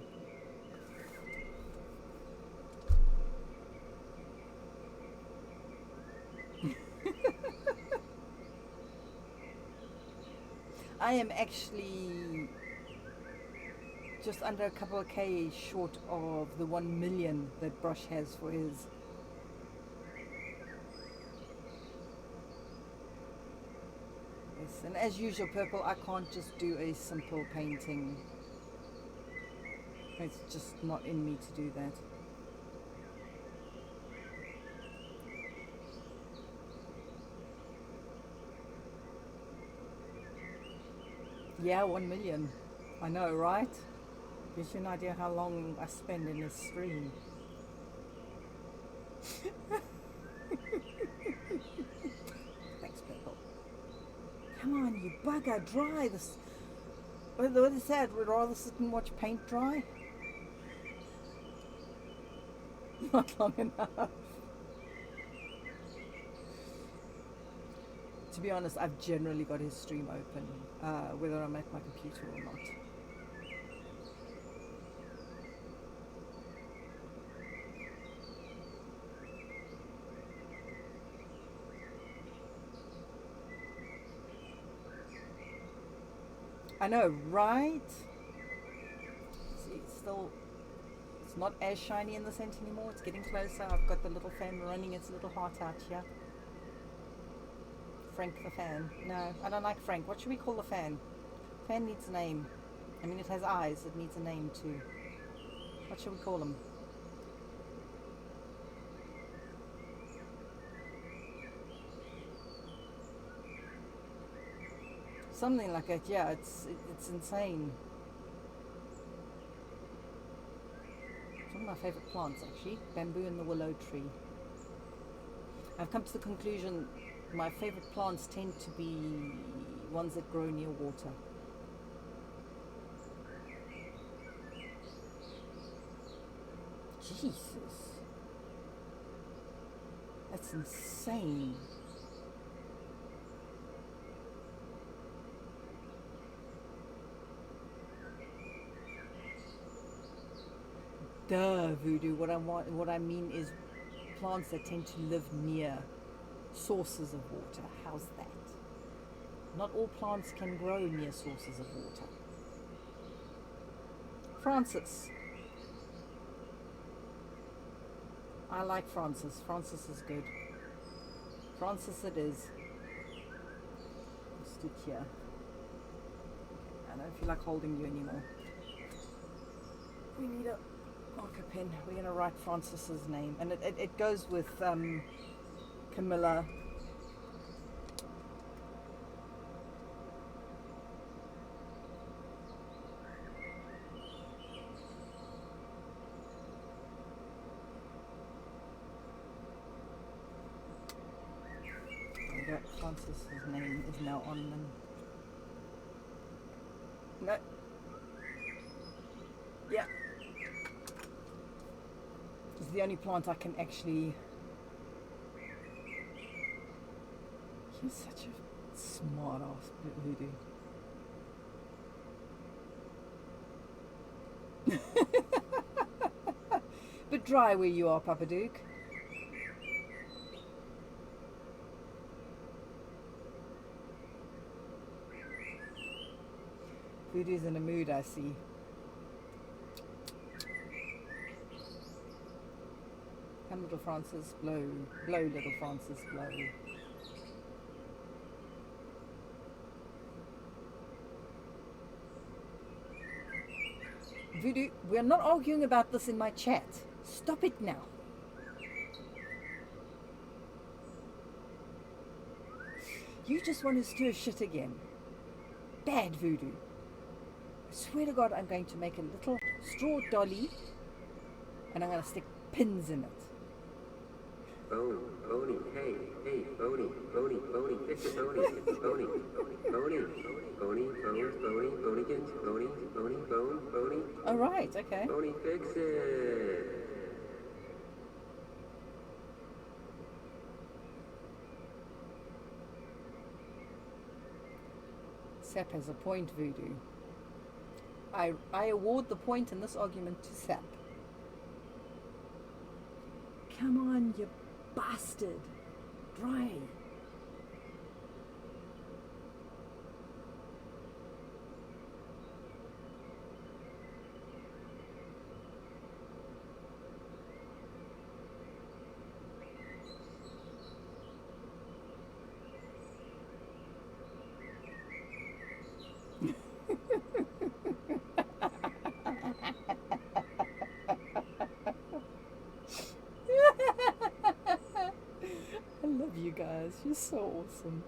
I am actually just under a couple of K short of the 1 million that Brush has for his. Yes, and as usual, Purple, I can't just do a simple painting. It's just not in me to do that. Yeah, 1 million. I know, right? Gives you an idea how long I spend in this stream. Thanks, Purple. Come on, you bugger, dry this. What is that? Would rather sit and watch paint dry? Not long enough. To be honest, I've generally got his stream open, whether I'm at my computer or not. I know, right? See, it's not as shiny in the center anymore. It's getting closer. I've got the little fan running its little heart out here. Frank the fan. No, I don't like Frank. What should we call the fan? Fan needs a name. I mean, it has eyes. It needs a name too. What should we call him? Something like that. Yeah, it's insane. It's one of my favorite plants, actually. Bamboo and the willow tree. I've come to the conclusion my favorite plants tend to be ones that grow near water. Jesus. That's insane. Duh, Voodoo. What I mean is plants that tend to live near sources of water. How's that? Not all plants can grow near sources of water. Francis. I like Francis. Francis is good. Francis it is. Stick here. I know don't feel like holding you anymore. We need a marker pen. We're going to write Francis's name. And it goes with Camilla. There you go. Francis's name is now on them. No. Yeah. It's the only plant I can actually... He's such a smart ass voodoo. Bit dry where you are, Papa Duke. Voodoo's in a mood, I see. Come, little Francis, blow. Blow, little Francis, blow. Voodoo, we're not arguing about this in my chat. Stop it now. You just want to stir shit again. Bad Voodoo. I swear to God, I'm going to make a little straw dolly and I'm going to stick pins in it. Bony, bony, hey, hey, bony, bony, bony, fix it, bony, bony, bony, bony, bones, bony, bonykins, bony, bony, bone, bony. Oh, right, okay. Bony, fix it. Sap has a point, Voodoo. I award the point in this argument to Sap. Come on, you bastard. Dry. Guys, you're so awesome.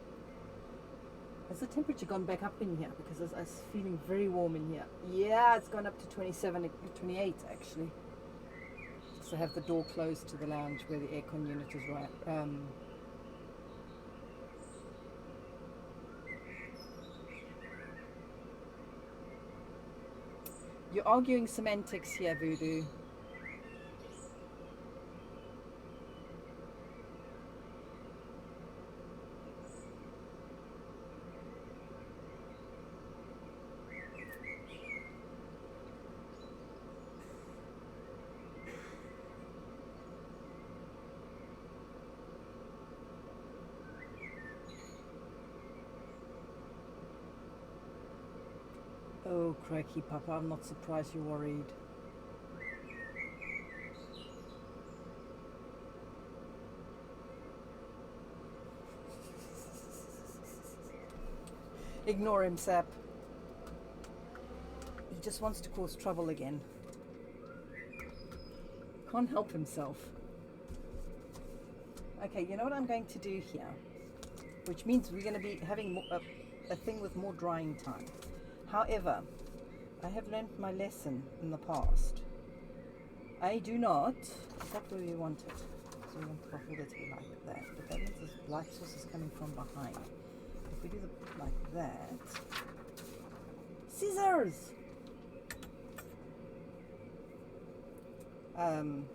Has the temperature gone back up in here? Because it's feeling very warm in here. Yeah, it's gone up to 27, 28 actually. So I have the door closed to the lounge where the aircon unit is right. You're arguing semantics here, Voodoo. Oh, crikey, Papa, I'm not surprised you're worried. Ignore him, Sap. He just wants to cause trouble again. Can't help himself. Okay, you know what I'm going to do here? Which means we're going to be having a thing with more drying time. However, I have learned my lesson in the past. I do not... Is that where we want it? So we want the bottle to be like that. But that means this light source is coming from behind. If we do it like that... Scissors! And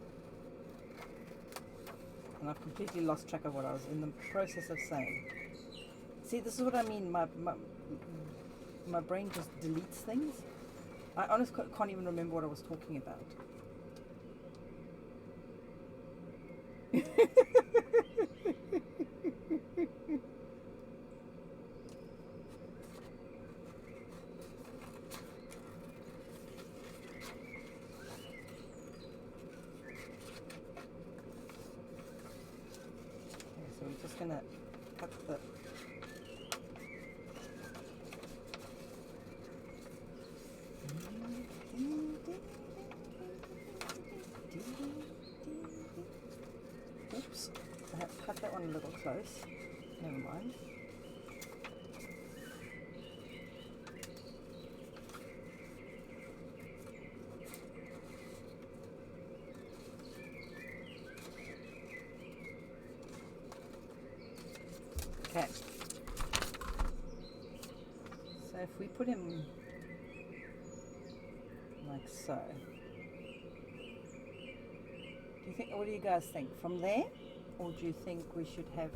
I've completely lost track of what I was in the process of saying. See, this is what I mean. My brain just deletes things. I honestly can't even remember what I was talking about. So we're just gonna cut the that one a little close. Never mind. Okay. So if we put him like so. Do you think, what do you guys think? From there? Or do you think we should have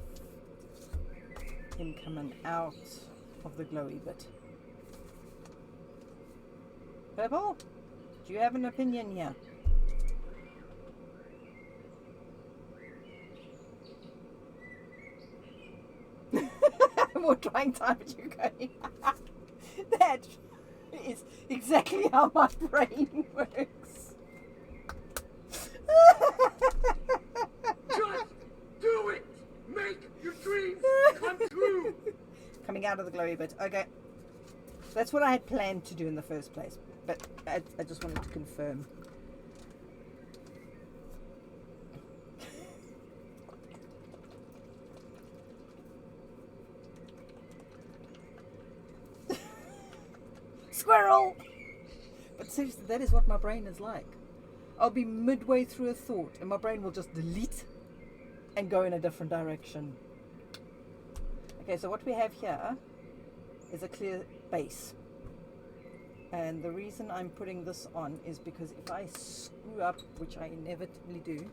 him coming out of the glowy bit? Purple? Do you have an opinion here? More trying time at you going. That is exactly how my brain works. Just do it! Make your dreams come true! Coming out of the glowy bit. Okay. That's what I had planned to do in the first place. But I just wanted to confirm. Squirrel! But seriously, that is what my brain is like. I'll be midway through a thought and my brain will just delete and go in a different direction. Okay, so what we have here is a clear base. And the reason I'm putting this on is because if I screw up, which I inevitably do,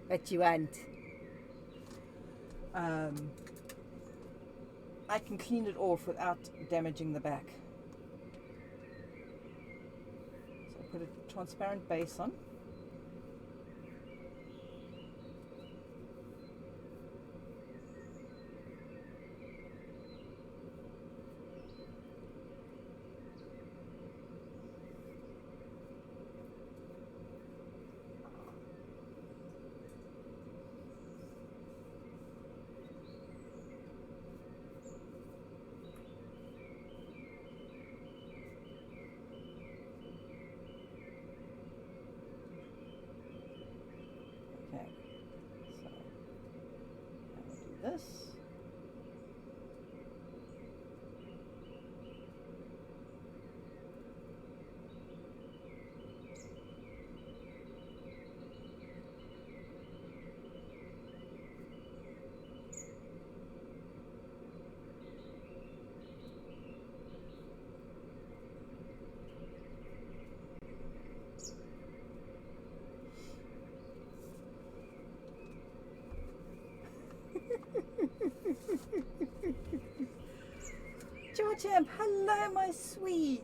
but you won't, I can clean it off without damaging the back. So I put a transparent base on. Okay, so now we'll do this. Georgia, hello, my sweet.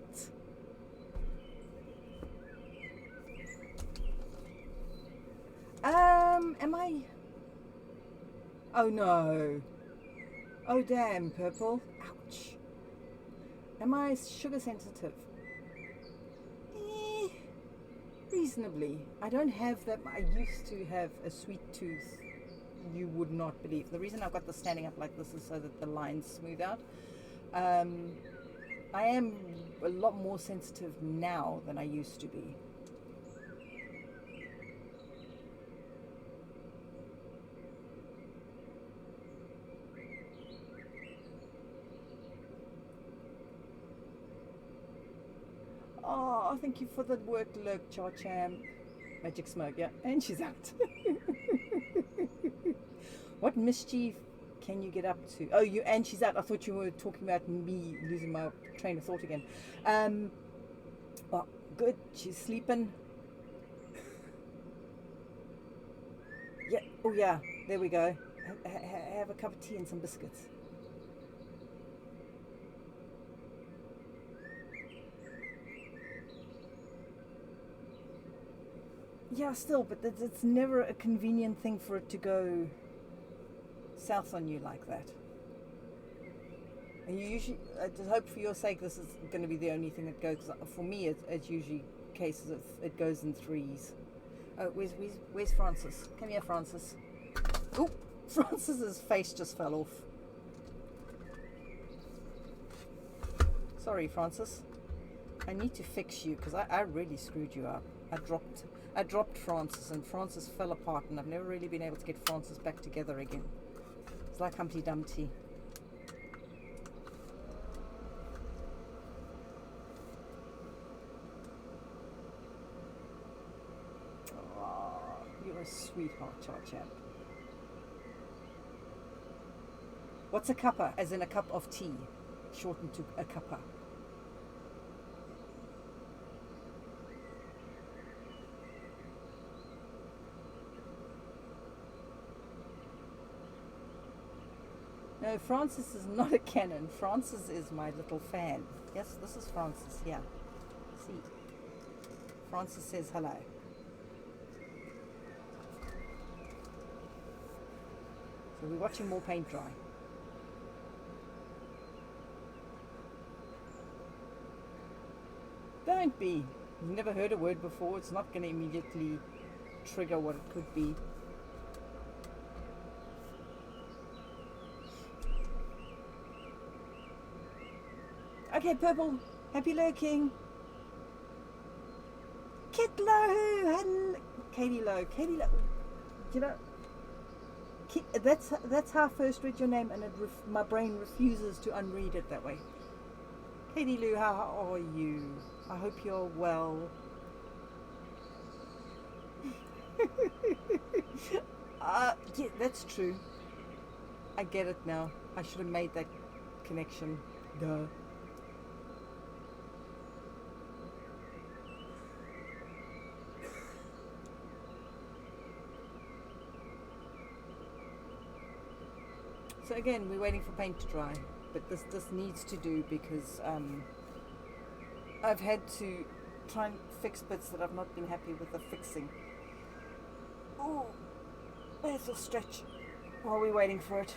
Am I? Oh no. Oh damn, Purple. Ouch. Am I sugar sensitive? Reasonably. I don't have that. I used to have a sweet tooth. You would not believe. The reason I've got this standing up like this is so that the lines smooth out. I am a lot more sensitive now than I used to be. Oh, thank you for the work, Lurk, Charcham. Magic Smoke, yeah. And she's out. What mischief can you get up to? Oh, and she's out. I thought you were talking about me losing my train of thought again. Well, good. She's sleeping. Yeah. Oh, yeah. There we go. Have a cup of tea and some biscuits. Yeah, still, but it's never a convenient thing for it to go south on you like that. And you usually, I just hope for your sake this is going to be the only thing that goes. For me, it's usually cases of it goes in threes. Oh, where's Francis? Come here, Francis. Oh, Francis's face just fell off. Sorry, Francis. I need to fix you because I really screwed you up. I dropped Francis and Francis fell apart, and I've never really been able to get Francis back together again. It's like Humpty Dumpty. Oh, you're a sweetheart, Char-Champ. What's a cuppa? As in a cup of tea, shortened to a cuppa. No, Francis is not a cannon. Francis is my little fan. Yes, this is Francis. Yeah. See. Francis says hello. So we're watching more paint dry. Don't be. You've never heard a word before. It's not going to immediately trigger what it could be. Okay, Purple. Happy lurking. Kit Low. Katie Low. Katie Low. You know, that's how I first read your name, and my brain refuses to unread it that way. Katie Lou, how are you? I hope you're well. Yeah, that's true. I get it now. I should have made that connection. Duh. So again, we're waiting for paint to dry, but this needs to do because I've had to try and fix bits that I've not been happy with the fixing. Oh, there's a stretch while we're waiting for it.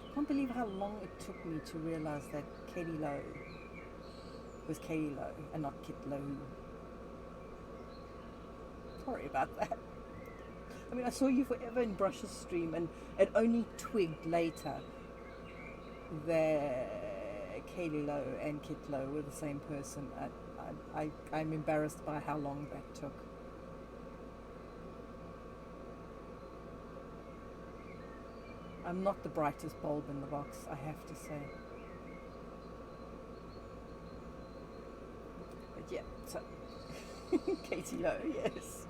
I can't believe how long it took me to realize that Katie Lowe was Katie Lowe and not Kit Lowe. Sorry about that. I mean, I saw you forever in Brush's stream, and it only twigged later that Katie Lowe and Kit Lowe were the same person. I'm embarrassed by how long that took. I'm not the brightest bulb in the box, I have to say. But yeah, so Katie Lowe, yes.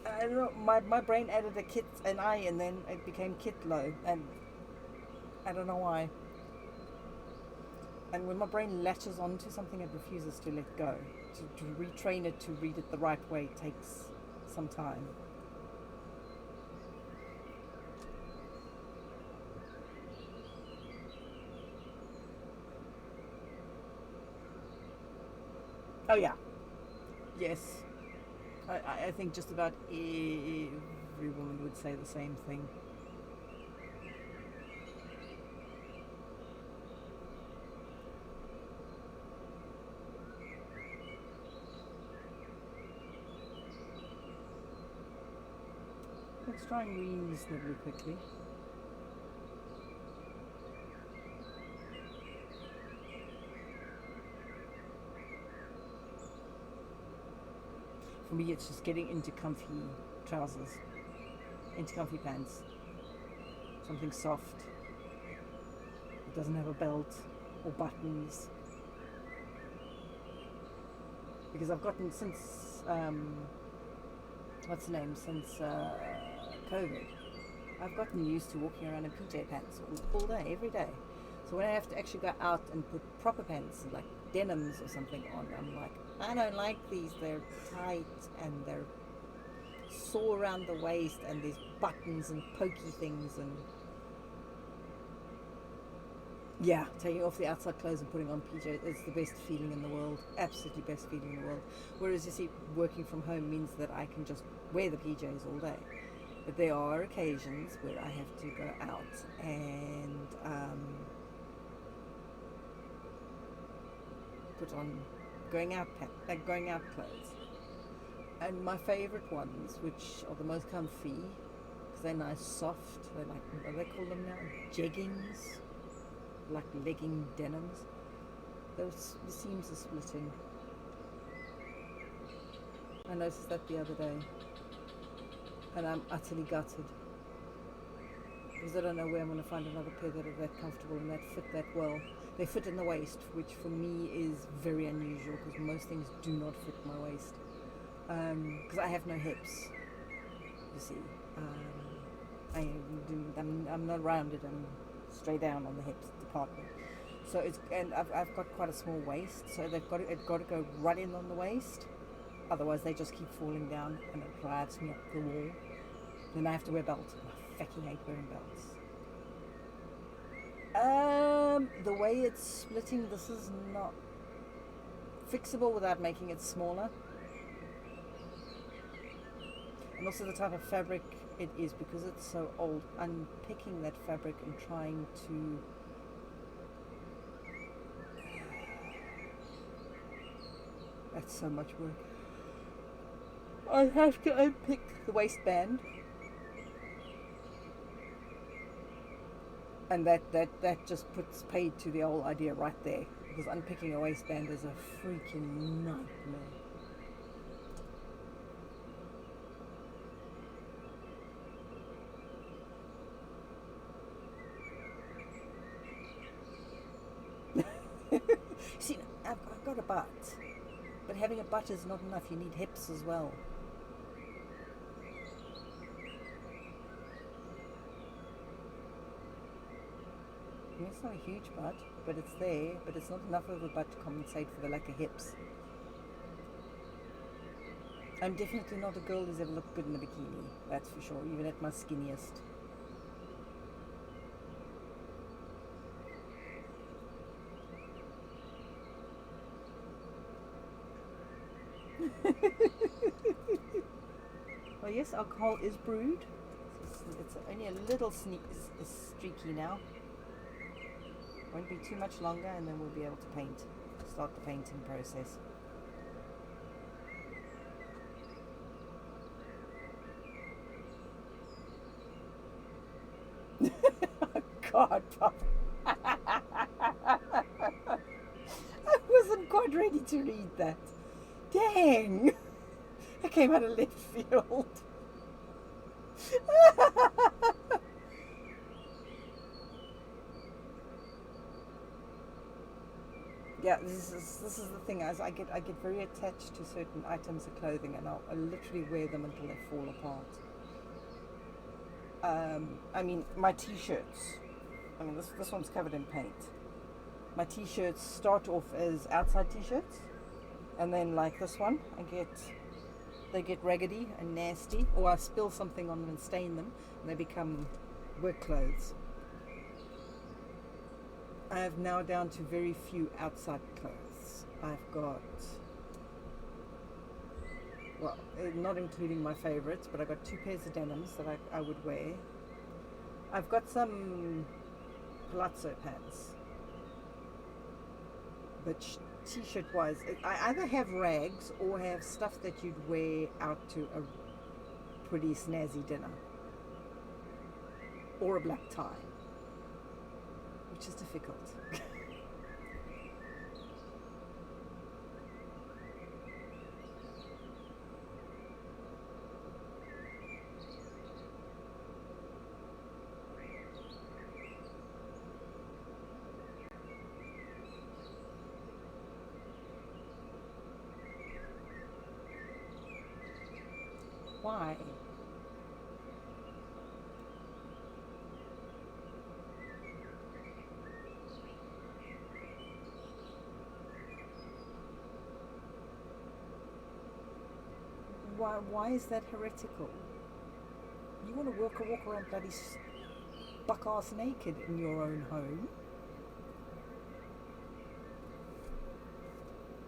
I don't know, my brain added a Kit and I, and then it became Kit Lowe, and I don't know why. And when my brain latches onto something, it refuses to let go. To retrain it to read it the right way takes some time. Oh yeah, yes. I think just about every woman would say the same thing. Let's try and reasonably quickly. For me, it's just getting into comfy trousers, into comfy pants, something soft. It doesn't have a belt or buttons. Because I've gotten since, what's the name, since COVID, I've gotten used to walking around in PJ pants all day, every day. So when I have to actually go out and put proper pants, like denims or something on, I'm like, I don't like these. They're tight and they're sore around the waist, and there's buttons and pokey things, and yeah, taking off the outside clothes and putting on PJ is the best feeling in the world. Absolutely best feeling in the world. Whereas you see, working from home means that I can just wear the PJs all day. But there are occasions where I have to go out and put on going out clothes. And my favourite ones, which are the most comfy, because they're nice, soft, they're like, what do they call them now? Jeggings, like legging denims. The seams are splitting. I noticed that the other day, and I'm utterly gutted, because I don't know where I'm going to find another pair that are that comfortable and that fit that well. They fit in the waist, which for me is very unusual, because most things do not fit my waist. Because I have no hips, you see. I'm not rounded, I'm straight down on the hips department. So I've got quite a small waist, so it's got to go right in on the waist. Otherwise they just keep falling down and it drives me up the wall. Then I have to wear belts. I fucking hate wearing belts. The way it's splitting, this is not fixable without making it smaller. And also the type of fabric it is, because it's so old. Unpicking that fabric and trying to that's so much work. I have to unpick the waistband, and that just puts paid to the whole idea right there, because unpicking a waistband is a freaking nightmare. See, I've got a butt, but having a butt is not enough. You need hips as well. It's not a huge butt, but it's there, but it's not enough of a butt to compensate for the lack of hips. I'm definitely not a girl who's ever looked good in a bikini, that's for sure, even at my skinniest. Well, yes, alcohol is brewed. It's only a little streaky now. Won't be too much longer, and then we'll be able to start the painting process. God, Pop. I wasn't quite ready to read that. Dang! I came out of left field. Yeah, this is the thing. As I get very attached to certain items of clothing, and I'll literally wear them until they fall apart. I mean, my t-shirts. I mean, this one's covered in paint. My t-shirts start off as outside t-shirts, and then like this one, they get raggedy and nasty, or I spill something on them and stain them, and they become work clothes. I have now down to very few outside clothes. I've got, well, not including my favorites, but I've got 2 pairs of denims that I would wear. I've got some palazzo pants. But t-shirt wise, I either have rags or have stuff that you'd wear out to a pretty snazzy dinner. Or a black tie. Which is difficult. Why? Why is that heretical? You want to walk around bloody buck-ass naked in your own home?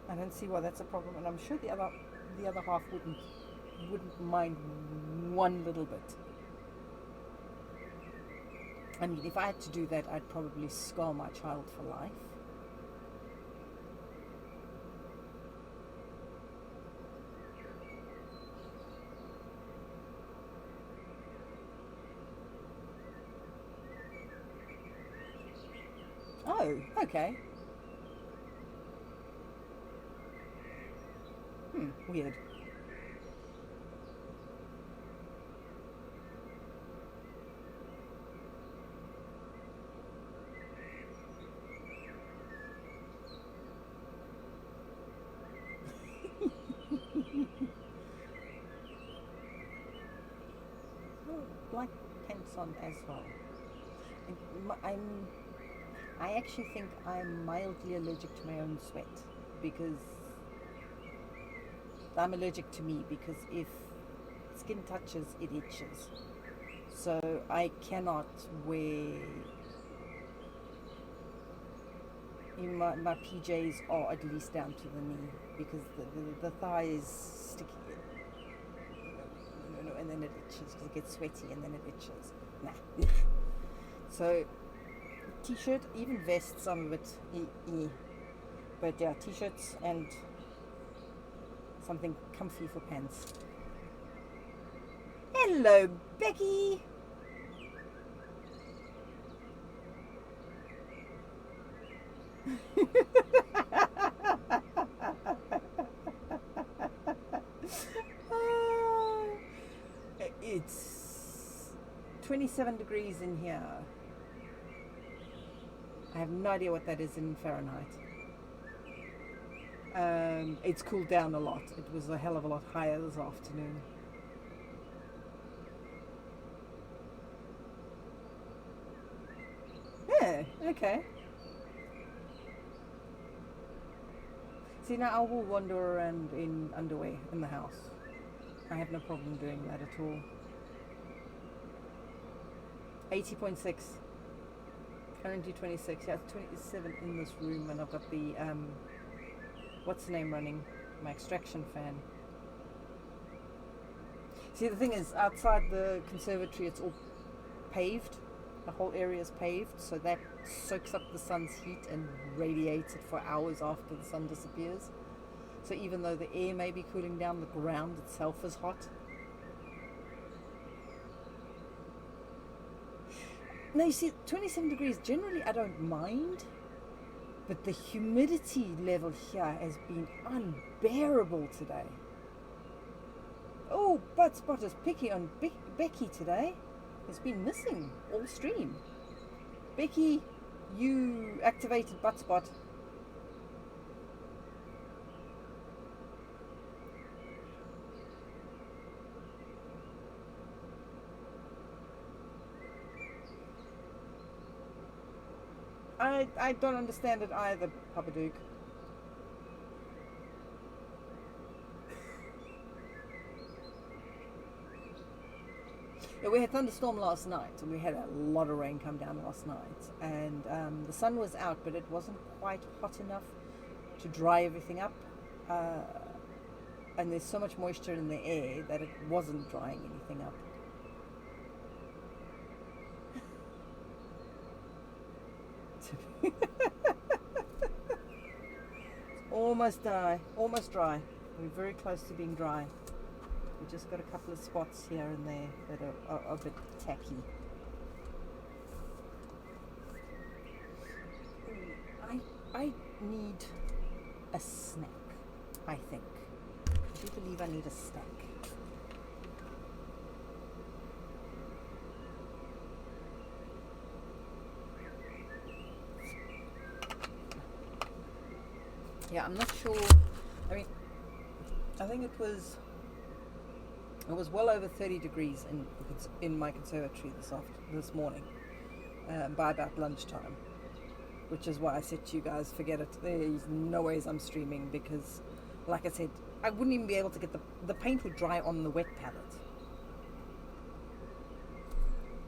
I don't see why that's a problem, and I'm sure the other half wouldn't mind one little bit. I mean, if I had to do that, I'd probably scar my child for life. Oh, okay. Weird. Black pants on as well. I actually think I'm mildly allergic to my own sweat because I'm allergic to me because if skin touches, it itches. So I cannot wear. My PJs are at least down to the knee because the thigh is sticky. No, and then it itches because it gets sweaty and then it itches. Nah. So t-shirt, even vests, some of it, but yeah, t-shirts and something comfy for pants. Hello, Becky. It's 27 degrees in here. I have no idea what that is in Fahrenheit. It's cooled down a lot. It was a hell of a lot higher this afternoon. Yeah, okay. See, now I will wander around in underwear in the house. I have no problem doing that at all. 80.6. Currently 26. Yeah, it's 27 in this room, and I've got the what's the name running? My extraction fan. See, the thing is, outside the conservatory, it's all paved. The whole area is paved, so that soaks up the sun's heat and radiates it for hours after the sun disappears. So even though the air may be cooling down, the ground itself is hot. Now you see, 27 degrees, generally I don't mind, but the humidity level here has been unbearable today. Oh, Butt Spot is picky on Becky today. Has been missing all stream. Becky, you activated Butt Spot. I don't understand it either, Papa Duke. Yeah, we had thunderstorm last night, and we had a lot of rain come down last night. And the sun was out, but it wasn't quite hot enough to dry everything up. And there's so much moisture in the air that it wasn't drying anything up. Almost dry. We're very close to being dry. We just got a couple of spots here and there that are a bit tacky. I need a snack, I think. I do believe I need a snack. Yeah, I'm not sure. I mean, I think it was well over 30 degrees in my conservatory this morning by about lunchtime, which is why I said to you guys, forget it. There's no ways I'm streaming because, like I said, I wouldn't even be able to get the paint would dry on the wet palette.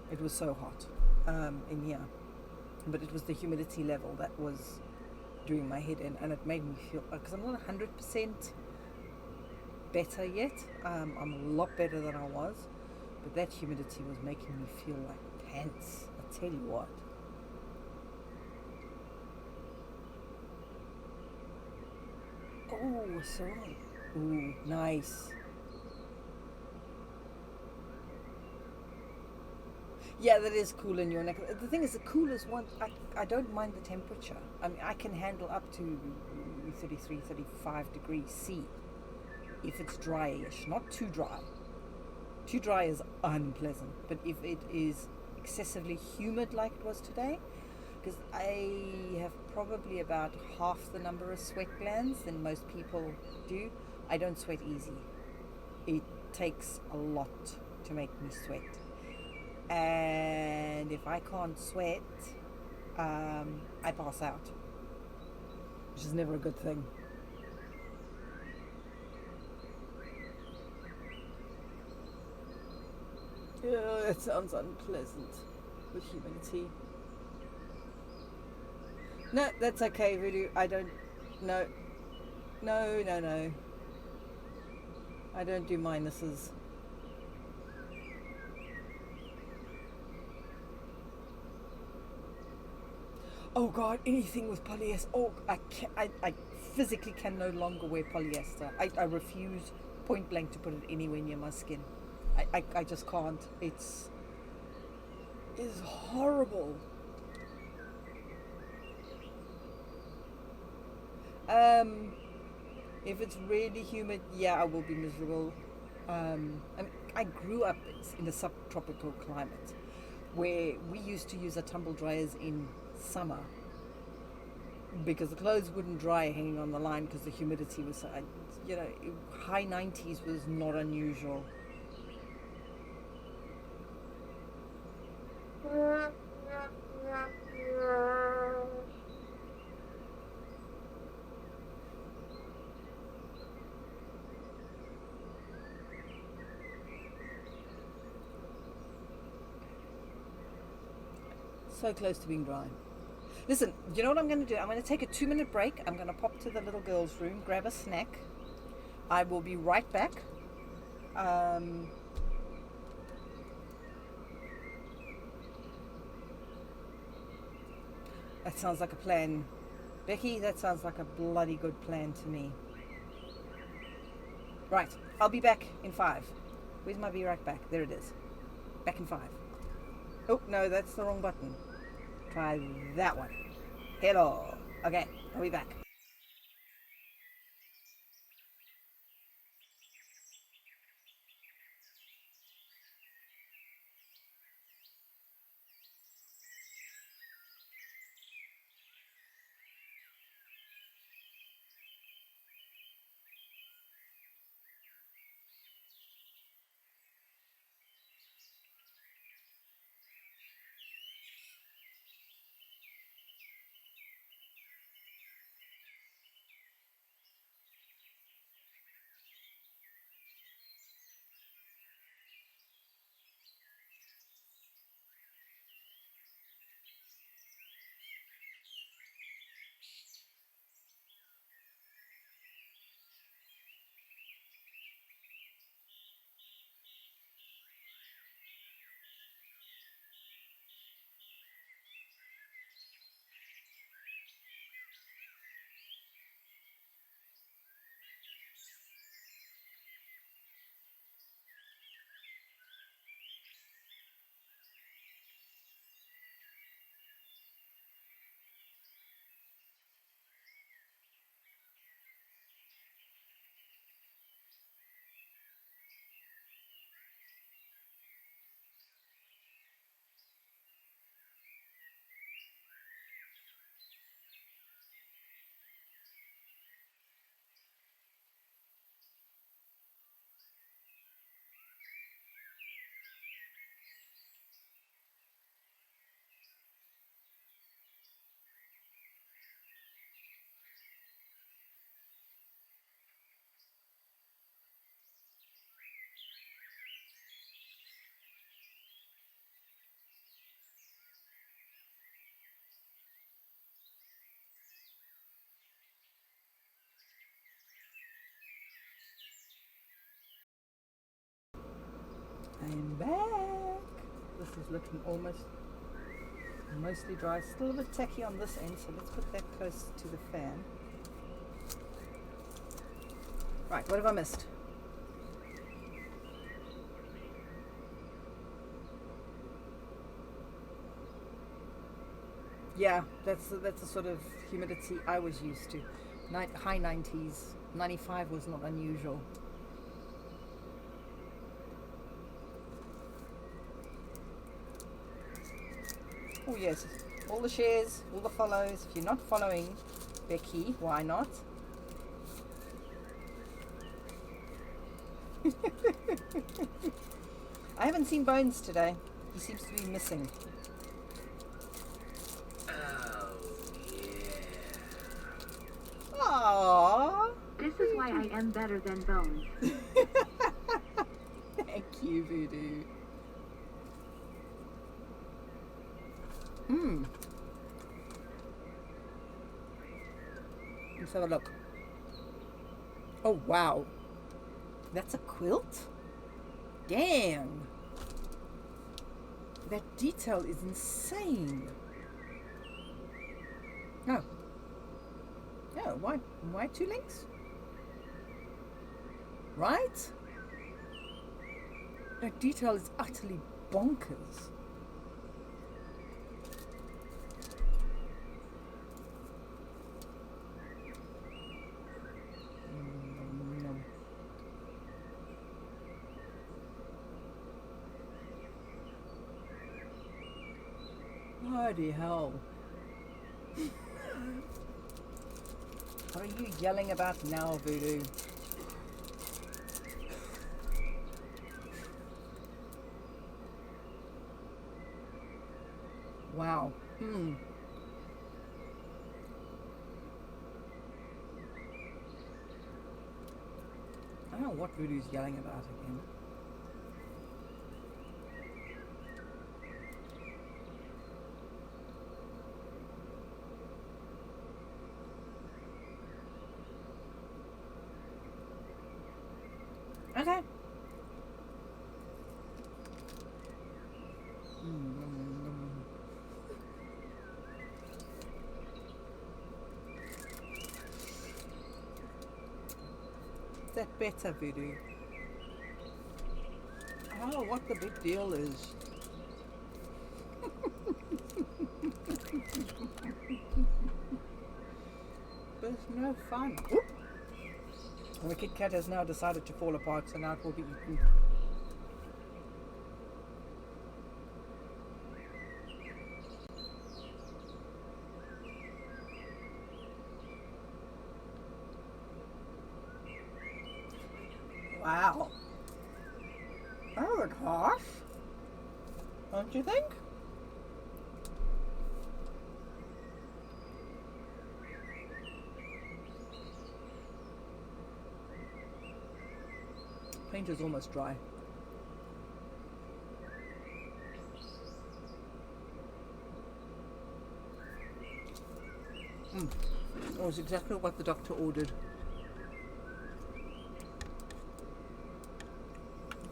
It was so hot in here, but it was the humidity level that was doing my head in, and it made me feel, because I'm not 100% better yet. I'm a lot better than I was, but that humidity was making me feel like pants. I tell you what. Oh, sorry. Ooh, nice. Yeah, that is cool in your neck. The thing is, the coolest one, I don't mind the temperature. I mean, I can handle up to 33, 35 degrees C if it's dryish, not too dry. Too dry is unpleasant, but if it is excessively humid like it was today, because I have probably about half the number of sweat glands than most people do, I don't sweat easy. It takes a lot to make me sweat. And if I can't sweat, I pass out, which is never a good thing. Yeah, it sounds unpleasant with humidity. No, that's okay, Voodoo. I don't. No. No. I don't do minuses. Oh God, anything with polyester. Oh, I physically can no longer wear polyester. I refuse point blank to put it anywhere near my skin. I just can't. It's horrible. If it's really humid, yeah, I will be miserable. I mean, I grew up in a subtropical climate where we used to use our tumble dryers in summer because the clothes wouldn't dry hanging on the line because the humidity was so, high 90s was not unusual. So close to being dry. Listen, you know what I'm going to do? I'm going to take a 2-minute break. I'm going to pop to the little girl's room, grab a snack. I will be right back. That sounds like a plan. Becky, that sounds like a bloody good plan to me. Right, I'll be back in 5. Where's my be right back? There it is. Back in 5. Oh, no, that's the wrong button. Try that one. Hello. Okay, I'll be back. I'm back. This is looking mostly dry. Still a bit tacky on this end, so let's put that close to the fan. Right, what have I missed? Yeah, that's the sort of humidity I was used to. High 90s. 95 was not unusual. Oh yes, all the shares, all the follows. If you're not following Becky, why not? I haven't seen Bones today. He seems to be missing. Oh, yeah. Aww. This is why I am better than Bones. Thank you, Voodoo. Let's have a look. Oh, wow. That's a quilt? Damn. That detail is insane. Oh. Oh, why two links? Right? That detail is utterly bonkers. Bloody hell. What are you yelling about now, Voodoo? Wow. I don't know what Voodoo's yelling about again. Okay. Is that better, Voodoo? I don't know what the big deal is. But it's no fun. Oop. The Kit Kat has now decided to fall apart, so now it will be eaten. Wow. That was harsh. Don't you think? Paint is almost dry. That was exactly what the doctor ordered.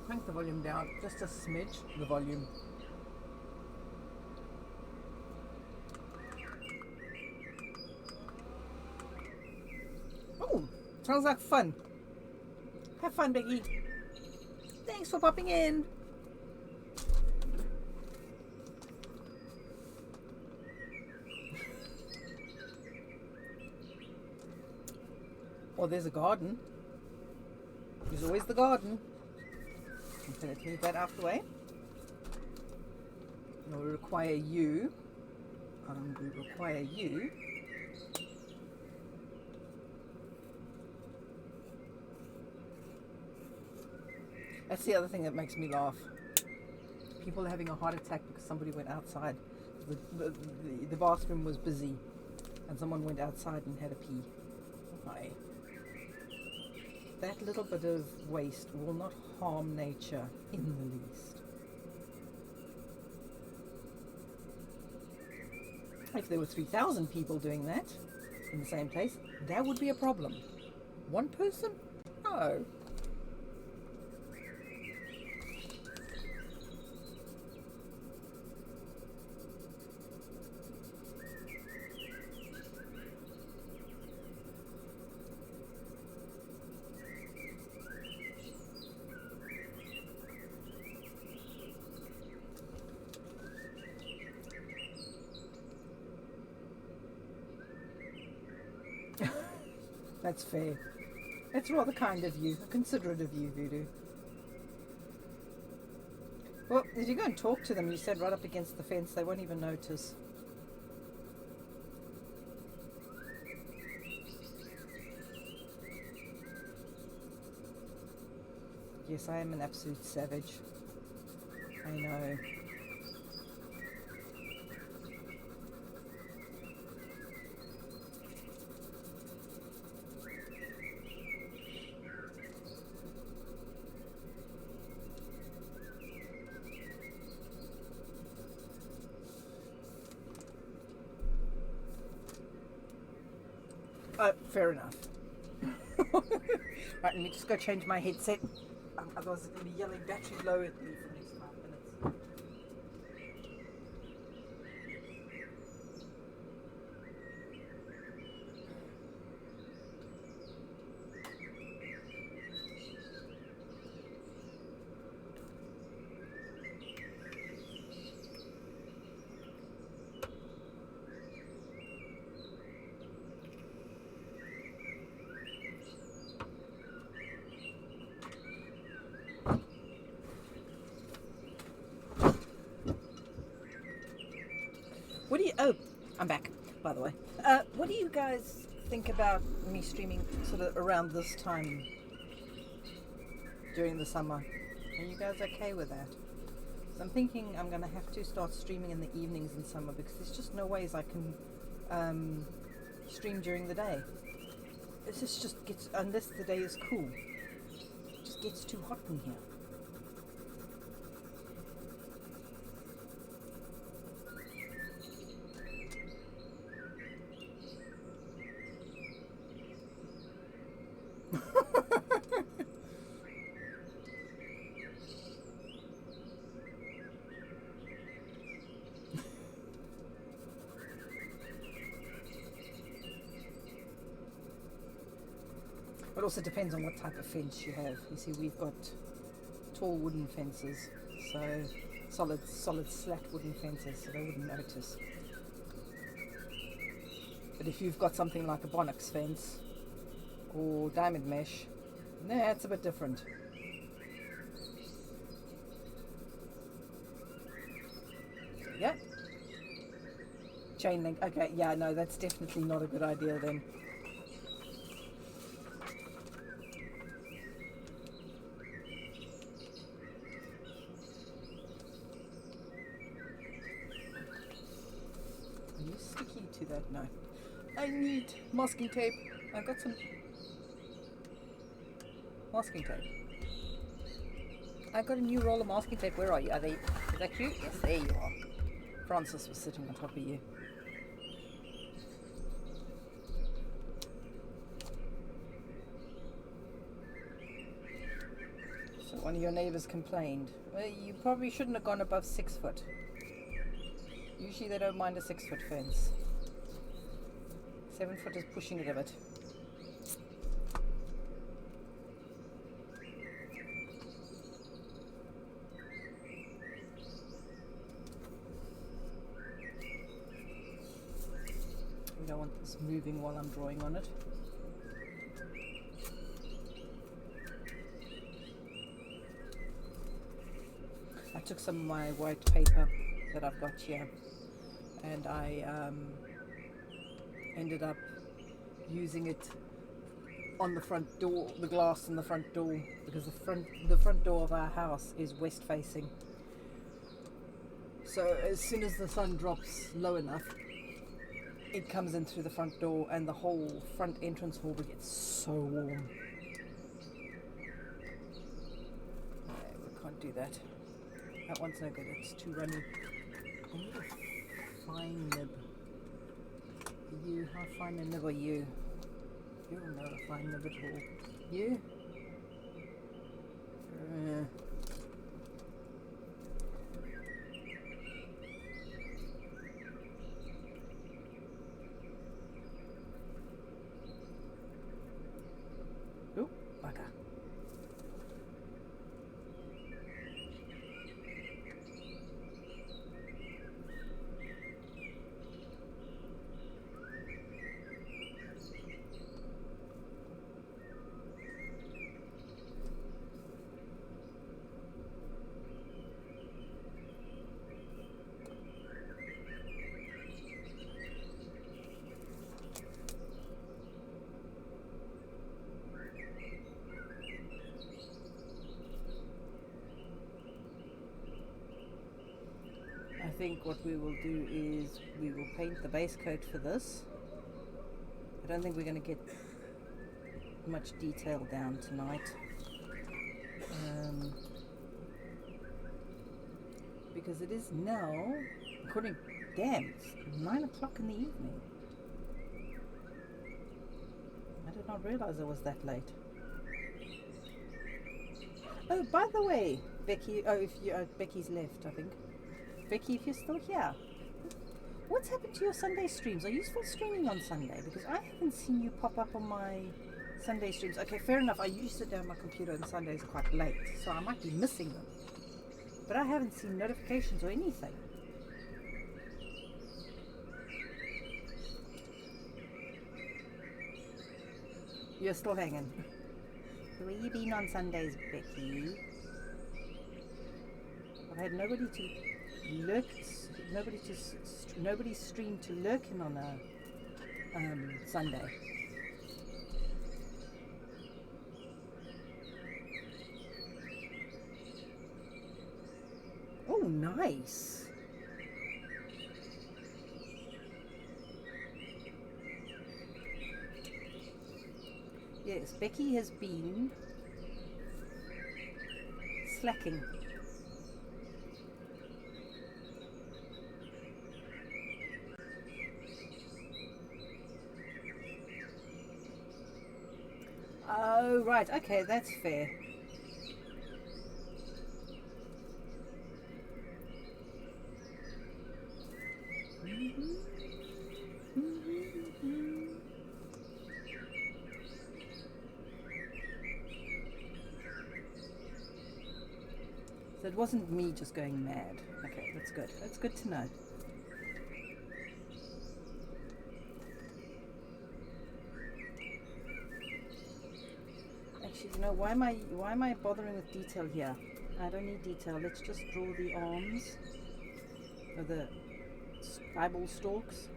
Crank the volume down, just a smidge, the volume. Oh, sounds like fun. Have fun, Becky. Thanks for popping in. Well, there's a garden. There's always the garden. Okay, let's move that out of the way. It will require you. We require you. That's the other thing that makes me laugh. People having a heart attack because somebody went outside. The bathroom was busy and someone went outside and had a pee. Why? That little bit of waste will not harm nature in the least. If there were 3,000 people doing that in the same place, that would be a problem. One person? No. That's fair. It's rather kind of you, considerate of you, Voodoo. Well, if you go and talk to them, you said right up against the fence, they won't even notice. Yes, I am an absolute savage. I know. Fair enough. Right, let me just go change my headset. Otherwise it's going to be yelling battery low at me for the next 5 minutes. What do you... Oh, I'm back, by the way. What do you guys think about me streaming sort of around this time during the summer? Are you guys okay with that? 'Cause I'm thinking I'm going to have to start streaming in the evenings in summer because there's just no ways I can stream during the day. It just gets... Unless the day is cool. It just gets too hot in here. It also depends on what type of fence you have. You see, we've got tall wooden fences, so solid slat wooden fences, so they wouldn't notice. But if you've got something like a Bonnox fence or diamond mesh, nah, it's a bit different. Yeah. Chain link. Okay, yeah, no, that's definitely not a good idea then. Are you sticky to that? No. I need masking tape. I've got some masking tape. I've got a new roll of masking tape. Where are you? Is that you? Yes, there you are. Francis was sitting on top of you. So one of your neighbours complained. Well, you probably shouldn't have gone above 6 foot. Usually they don't mind a 6 foot fence. 7 foot is pushing it a bit. We don't want this moving while I'm drawing on it. I took some of my white paper that I've got here and I ended up using it on the front door, the glass in the front door, because the front door of our house is west facing. So as soon as the sun drops low enough, it comes in through the front door and the whole front entrance hall gets so warm. No, we can't do that. That one's no good, it's too runny. I need a fine nib. You, how fine a nib are you? You're not a fine nib at all. You? Ooh, bugger. think what we will do is we will paint the base coat for this. I don't think we're going to get much detail down tonight. Because it is now, it's 9 o'clock in the evening. I did not realize it was that late. Oh, by the way, Becky, Becky's left, I think. Becky, if you're still here, what's happened to your Sunday streams? Are you still streaming on Sunday? Because I haven't seen you pop up on my Sunday streams. Okay, fair enough. I usually sit down on my computer on Sundays quite late, so I might be missing them. But I haven't seen notifications or anything. You're still hanging. Where you been on Sundays, Becky? I've had nobody to lurk, nobody streamed to Lurkin on a Sunday. Oh, nice. Yes, Becky has been slacking. Oh, right. Okay, that's fair. So it wasn't me just going mad. Okay, that's good. That's good to know. Actually, you know, why am I bothering with detail here? I don't need detail. Let's just draw the arms or the eyeball stalks.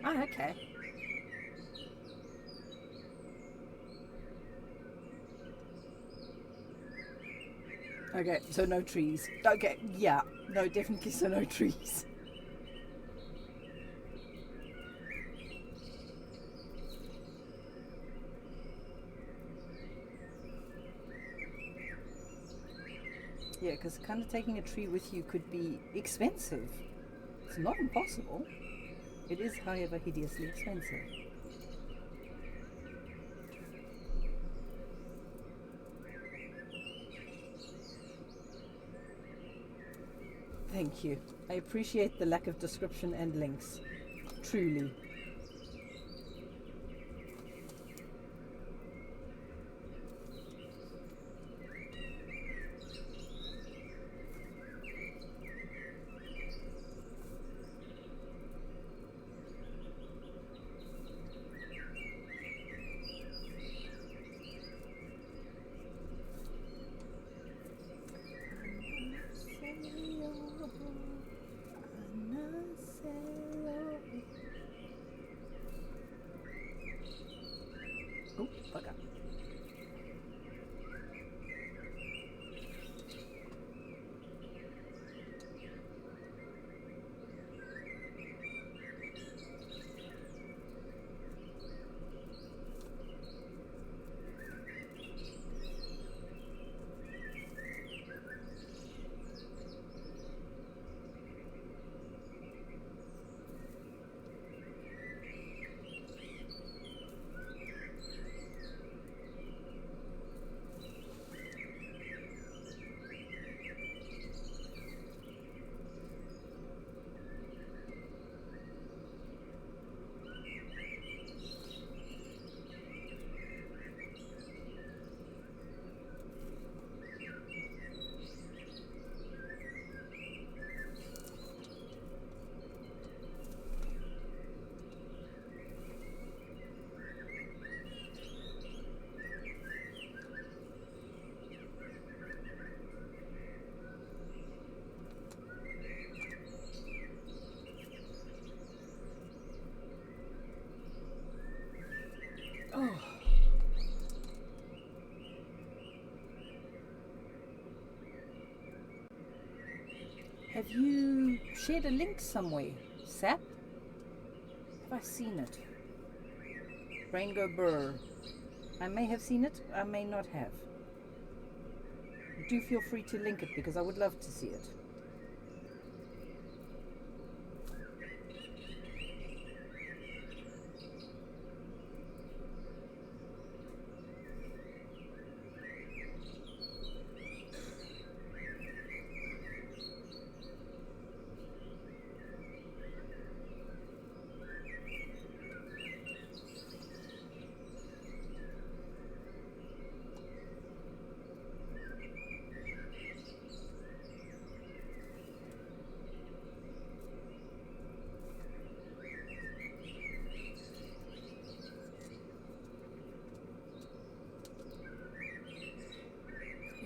Oh, okay. Okay, so no trees. Okay, yeah. No, definitely so no trees. Yeah, because kind of taking a tree with you could be expensive. It's not impossible. It is, however, hideously expensive. Thank you. I appreciate the lack of description and links. Truly. Have you shared a link somewhere, Sap? Have I seen it? Brain go brr. I may have seen it, I may not have. Do feel free to link it because I would love to see it.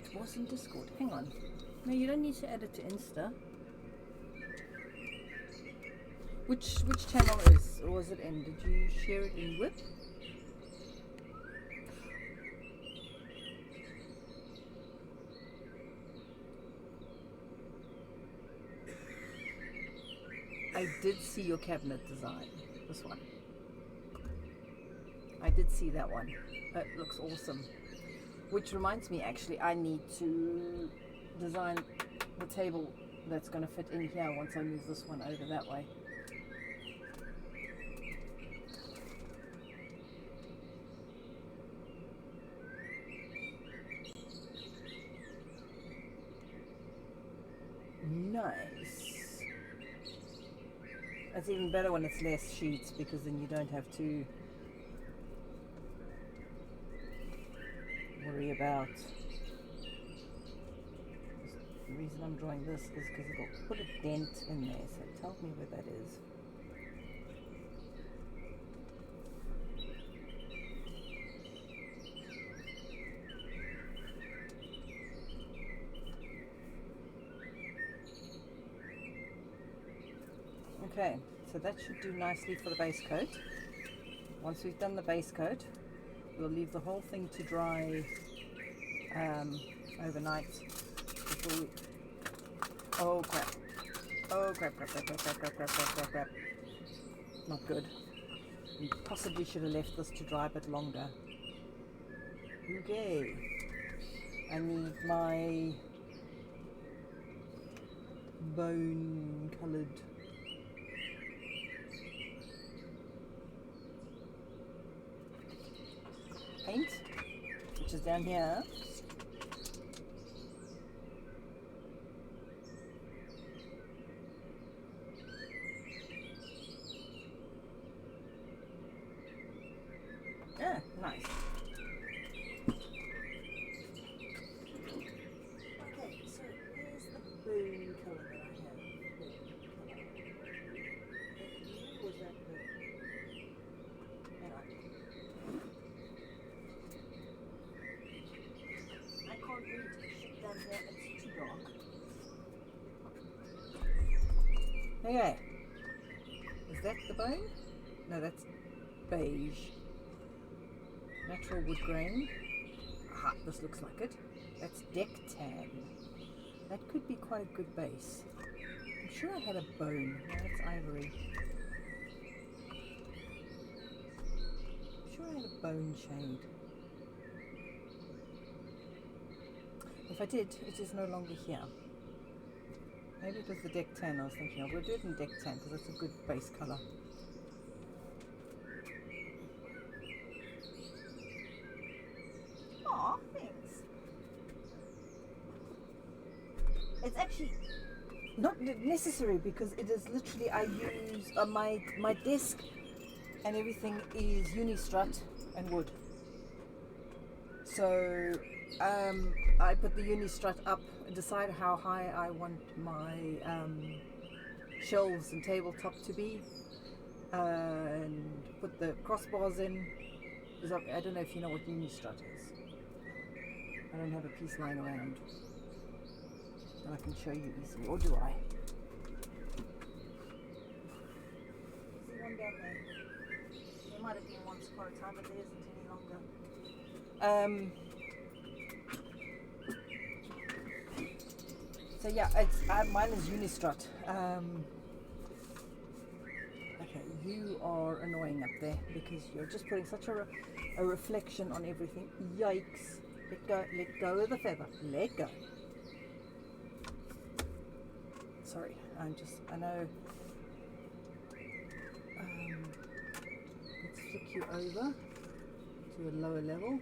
It was in Discord. Hang on. No, you don't need to add it to Insta. Which channel was it in? Did you share it in Whip? I did see your cabinet design. This one. I did see that one. It looks awesome. Which reminds me, actually, I need to design the table that's going to fit in here once I move this one over that way. Nice. It's even better when it's less sheets because then you don't have to worry about. The reason I'm drawing this is because it'll put a dent in there, so it tells me where that is. Okay, so that should do nicely for the base coat. Once we've done the base coat, we'll leave the whole thing to dry overnight before we... Oh crap. Oh crap. Not good. We possibly should have left this to dry a bit longer. Okay. I need my bone coloured paint, which is down here. Yeah, nice. Okay, so where's the bone colour that I have? Blue was that blue? Hang on. I can't read shit down here, it's too dark. Okay. Is that the bone? No, that's beige. Natural wood grain. Aha, this looks like it. That's deck tan. That could be quite a good base. I'm sure I had a bone. No, that's ivory. I'm sure I had a bone shade. If I did, it is no longer here. Maybe it was the deck tan I was thinking of. We'll do it in deck tan because that's a good base colour. Aw, thanks. It's actually not necessary because it is literally, I use my desk and everything is Unistrut and wood. So I put the Unistrut up and decide how high I want my shelves and tabletop to be, and put the crossbars in. I don't know if you know what Unistrut is. I don't have a piece lying around that I can show you easily, or do I? See one down there? There might have been once upon a time, but there isn't any longer. So So yeah, it's mine is Unistrut. Okay, you are annoying up there because you're just putting such a reflection on everything. Yikes! Let go of the feather. Let go. Sorry, I know. Let's flick you over to a lower level.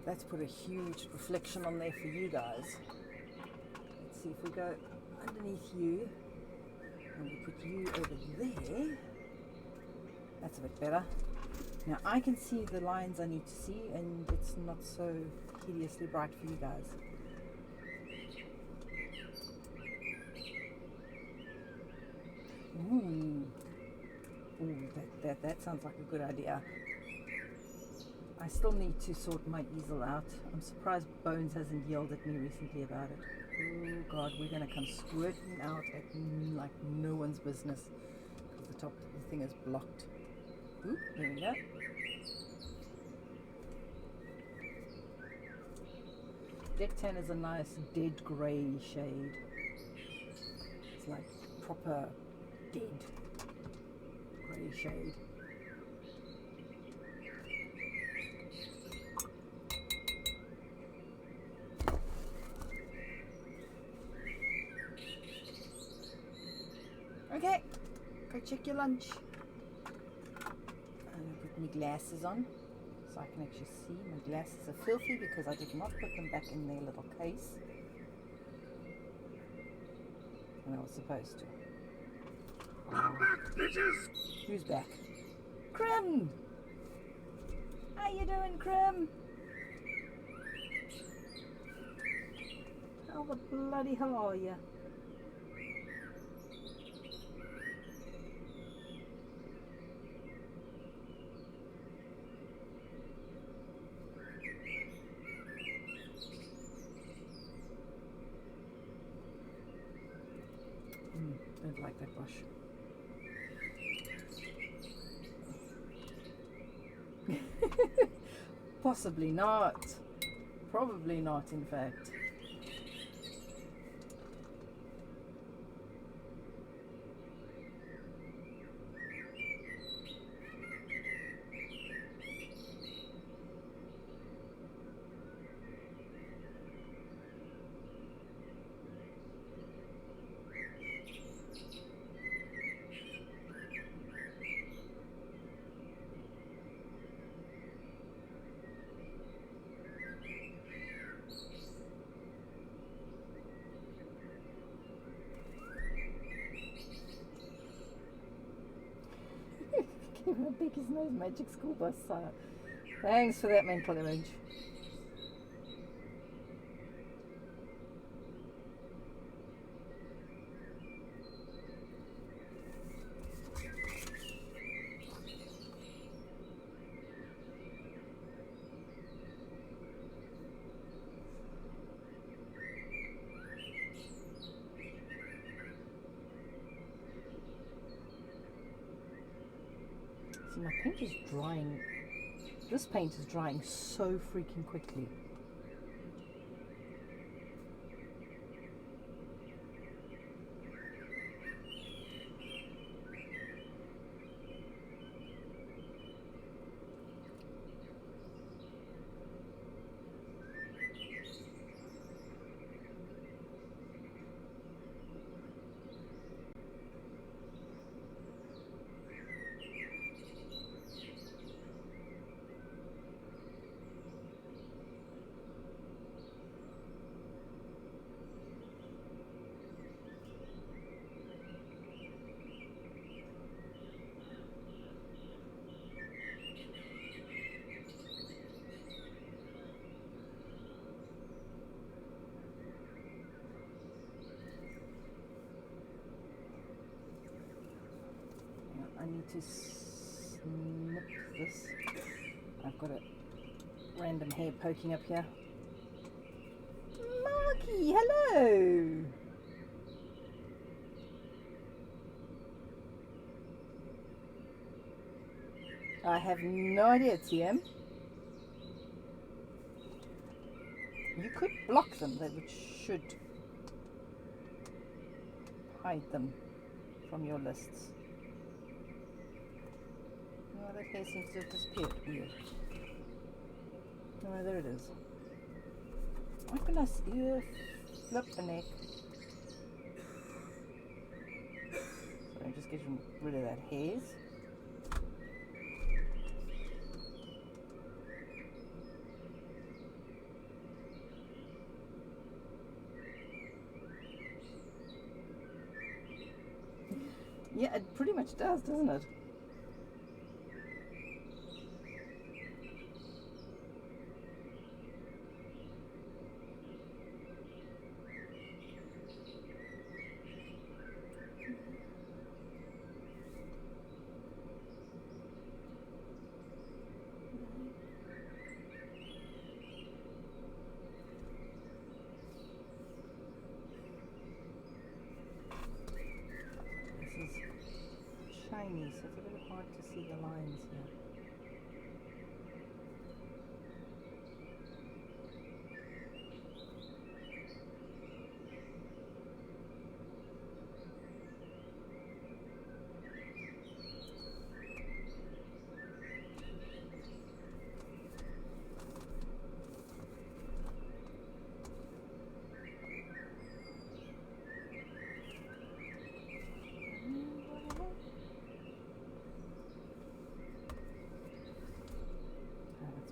That's put a huge reflection on there for you guys. Let's see if we go underneath you and we put you over there. That's a bit better. Now I can see the lines I need to see and it's not so hideously bright for you guys. Ooh, that sounds like a good idea. I still need to sort my easel out. I'm surprised Bones hasn't yelled at me recently about it. Oh God, we're gonna come squirting out at like no one's business because the top of the thing is blocked. Ooh, there we go. Deck 10 is a nice dead grey shade. It's like proper dead grey shade. Okay, go check your lunch. I'm going to put my glasses on so I can actually see. My glasses are filthy because I did not put them back in their little case. And I was supposed to. Come back, bitches! Who's back? Krim! How you doing, Krim? How the bloody hell are you? Don't like that brush. Possibly not. Probably not, in fact. How big is those magic school bus? Thanks for that mental image. See, my paint is drying. This paint is drying so freaking quickly. I need to snip this. I've got a random hair poking up here. Marky, hello! I have no idea, TM. You could block them, which should hide them from your lists. Oh, that hair seems to have disappeared. Weird. Oh, there it is. My goodness, you flip the neck. So I'm just getting rid of that haze. Yeah, it pretty much does, doesn't it? This is shiny, so it's a little hard to see the lines here.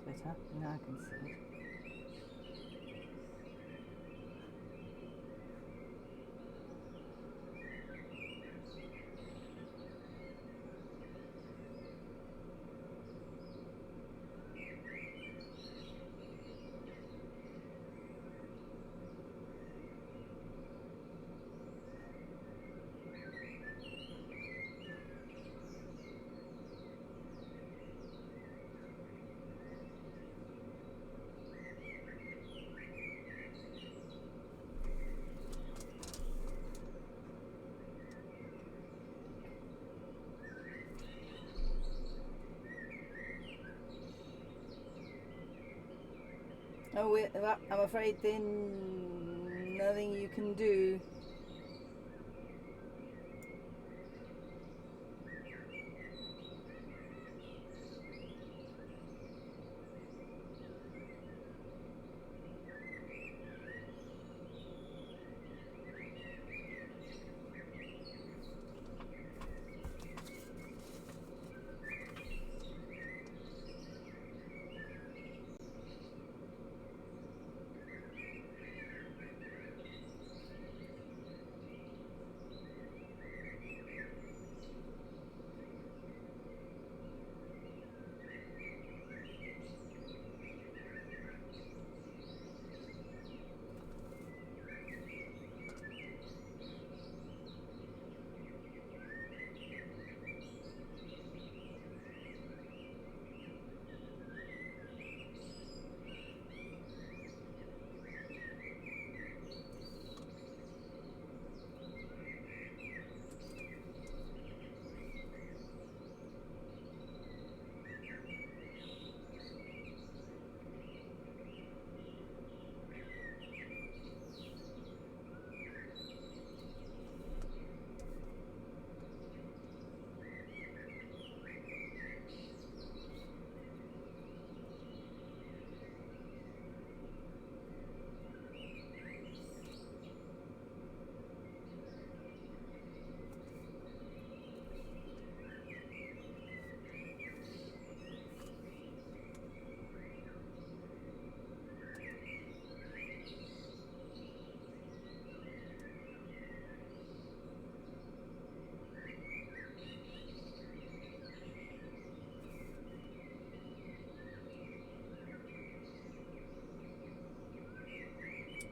Better. Now I can see it. Oh, well, I'm afraid then nothing you can do.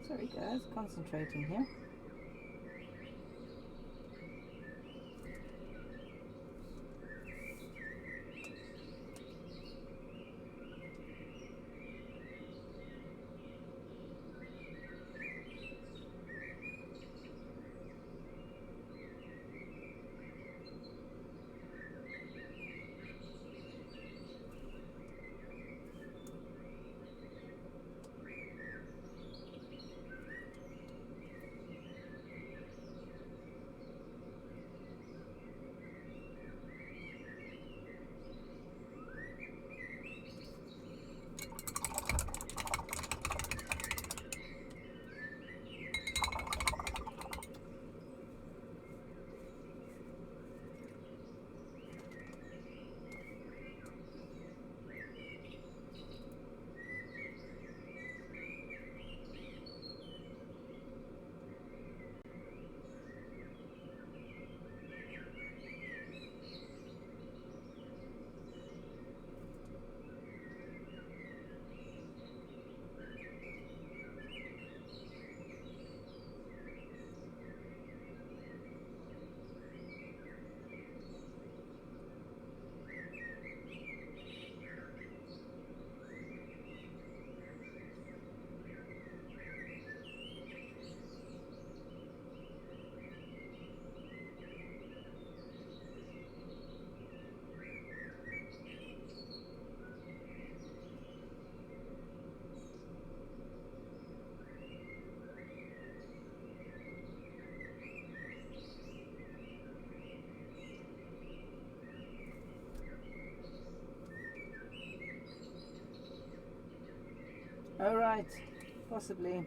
Sorry guys, concentrating here. Oh, right. Possibly.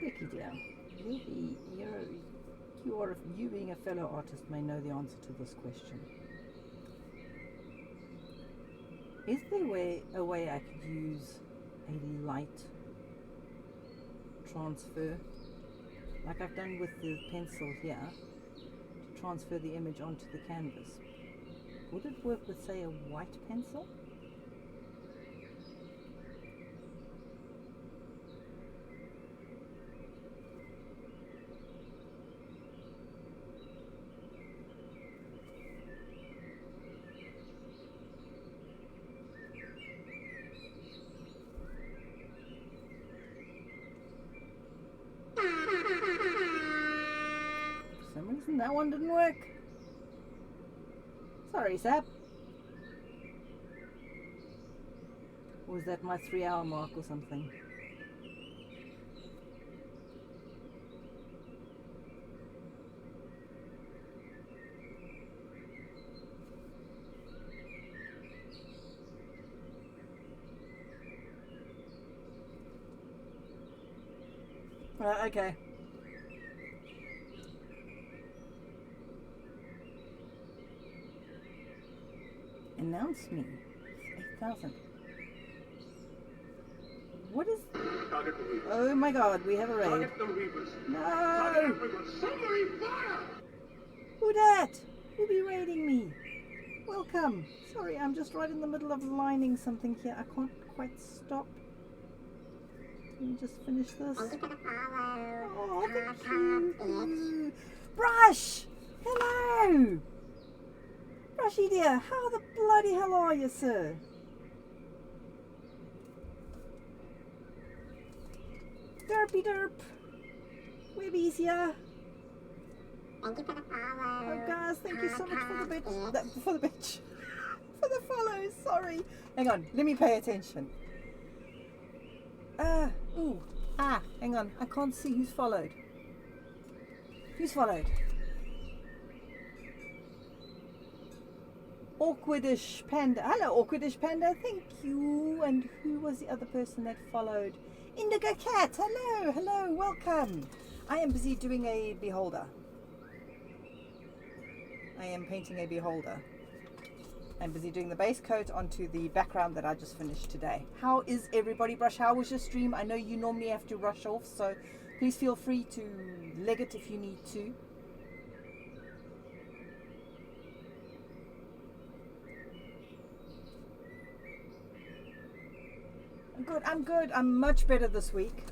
Ricky dear, you being a fellow artist may know the answer to this question. Is there a way I could use a light transfer, like I've done with the pencil here, to transfer the image onto the canvas? Would it work with, say, a white pencil? For some reason that one didn't work. Sorry, Sap. Or was that my 3-hour mark or something? Okay. Announce me. 8,000. What is... Target the Reapers. Oh my god, we have a raid. Target the Reapers. No! Target everyone. Somebody fire! Who dat? Who be raiding me? Welcome. Sorry, I'm just right in the middle of lining something here. I can't quite stop. Let me just finish this. Oh, thank you. Brush! Hello! Brushy dear, how the bloody hell are you, sir? Derpy derp. Webby's here. Thank you for the follow. Oh guys, thank you so much for the bitch. For the bitch. For the follow, sorry. Hang on, let me pay attention. Hang on, I can't see who's followed. Who's followed? Awkwardish Panda. Hello, Awkwardish Panda, thank you. And who was the other person that followed? Indigo Cat, hello, hello, welcome. I am busy doing a beholder. I am painting a beholder. I'm busy doing the base coat onto the background that I just finished today. How is everybody, Brush? How was your stream? I know you normally have to rush off, so please feel free to leg it if you need to. I'm good. I'm much better this week.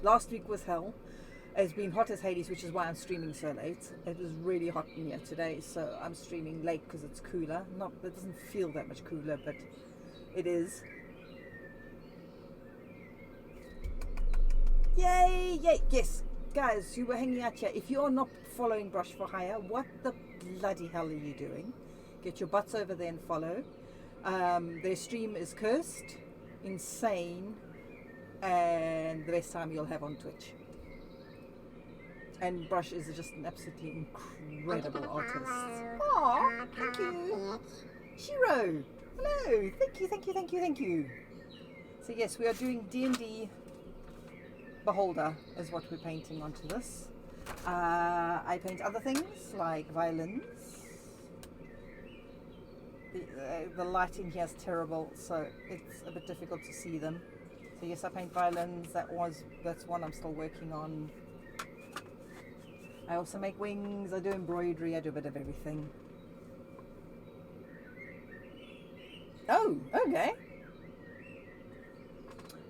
Last week was hell. It's been hot as Hades, which is why I'm streaming so late. It was really hot in here today, so I'm streaming late because it's cooler. It doesn't feel that much cooler, but it is. Yay! Yay! Yes, guys, you were hanging out here. If you're not following Brush for Hire, what the bloody hell are you doing? Get your butts over there and follow. Their stream is cursed, insane, and the best time you'll have on Twitch. And Brush is just an absolutely incredible artist. Aw, thank you. Shiro, hello. Thank you, thank you, thank you, thank you. So yes, we are doing DnD Beholder is what we're painting onto this. I paint other things like violins. The lighting here is terrible, so it's a bit difficult to see them. So yes, I paint violins. That's one I'm still working on. I also make wings. I do embroidery. I do a bit of everything. Oh, okay.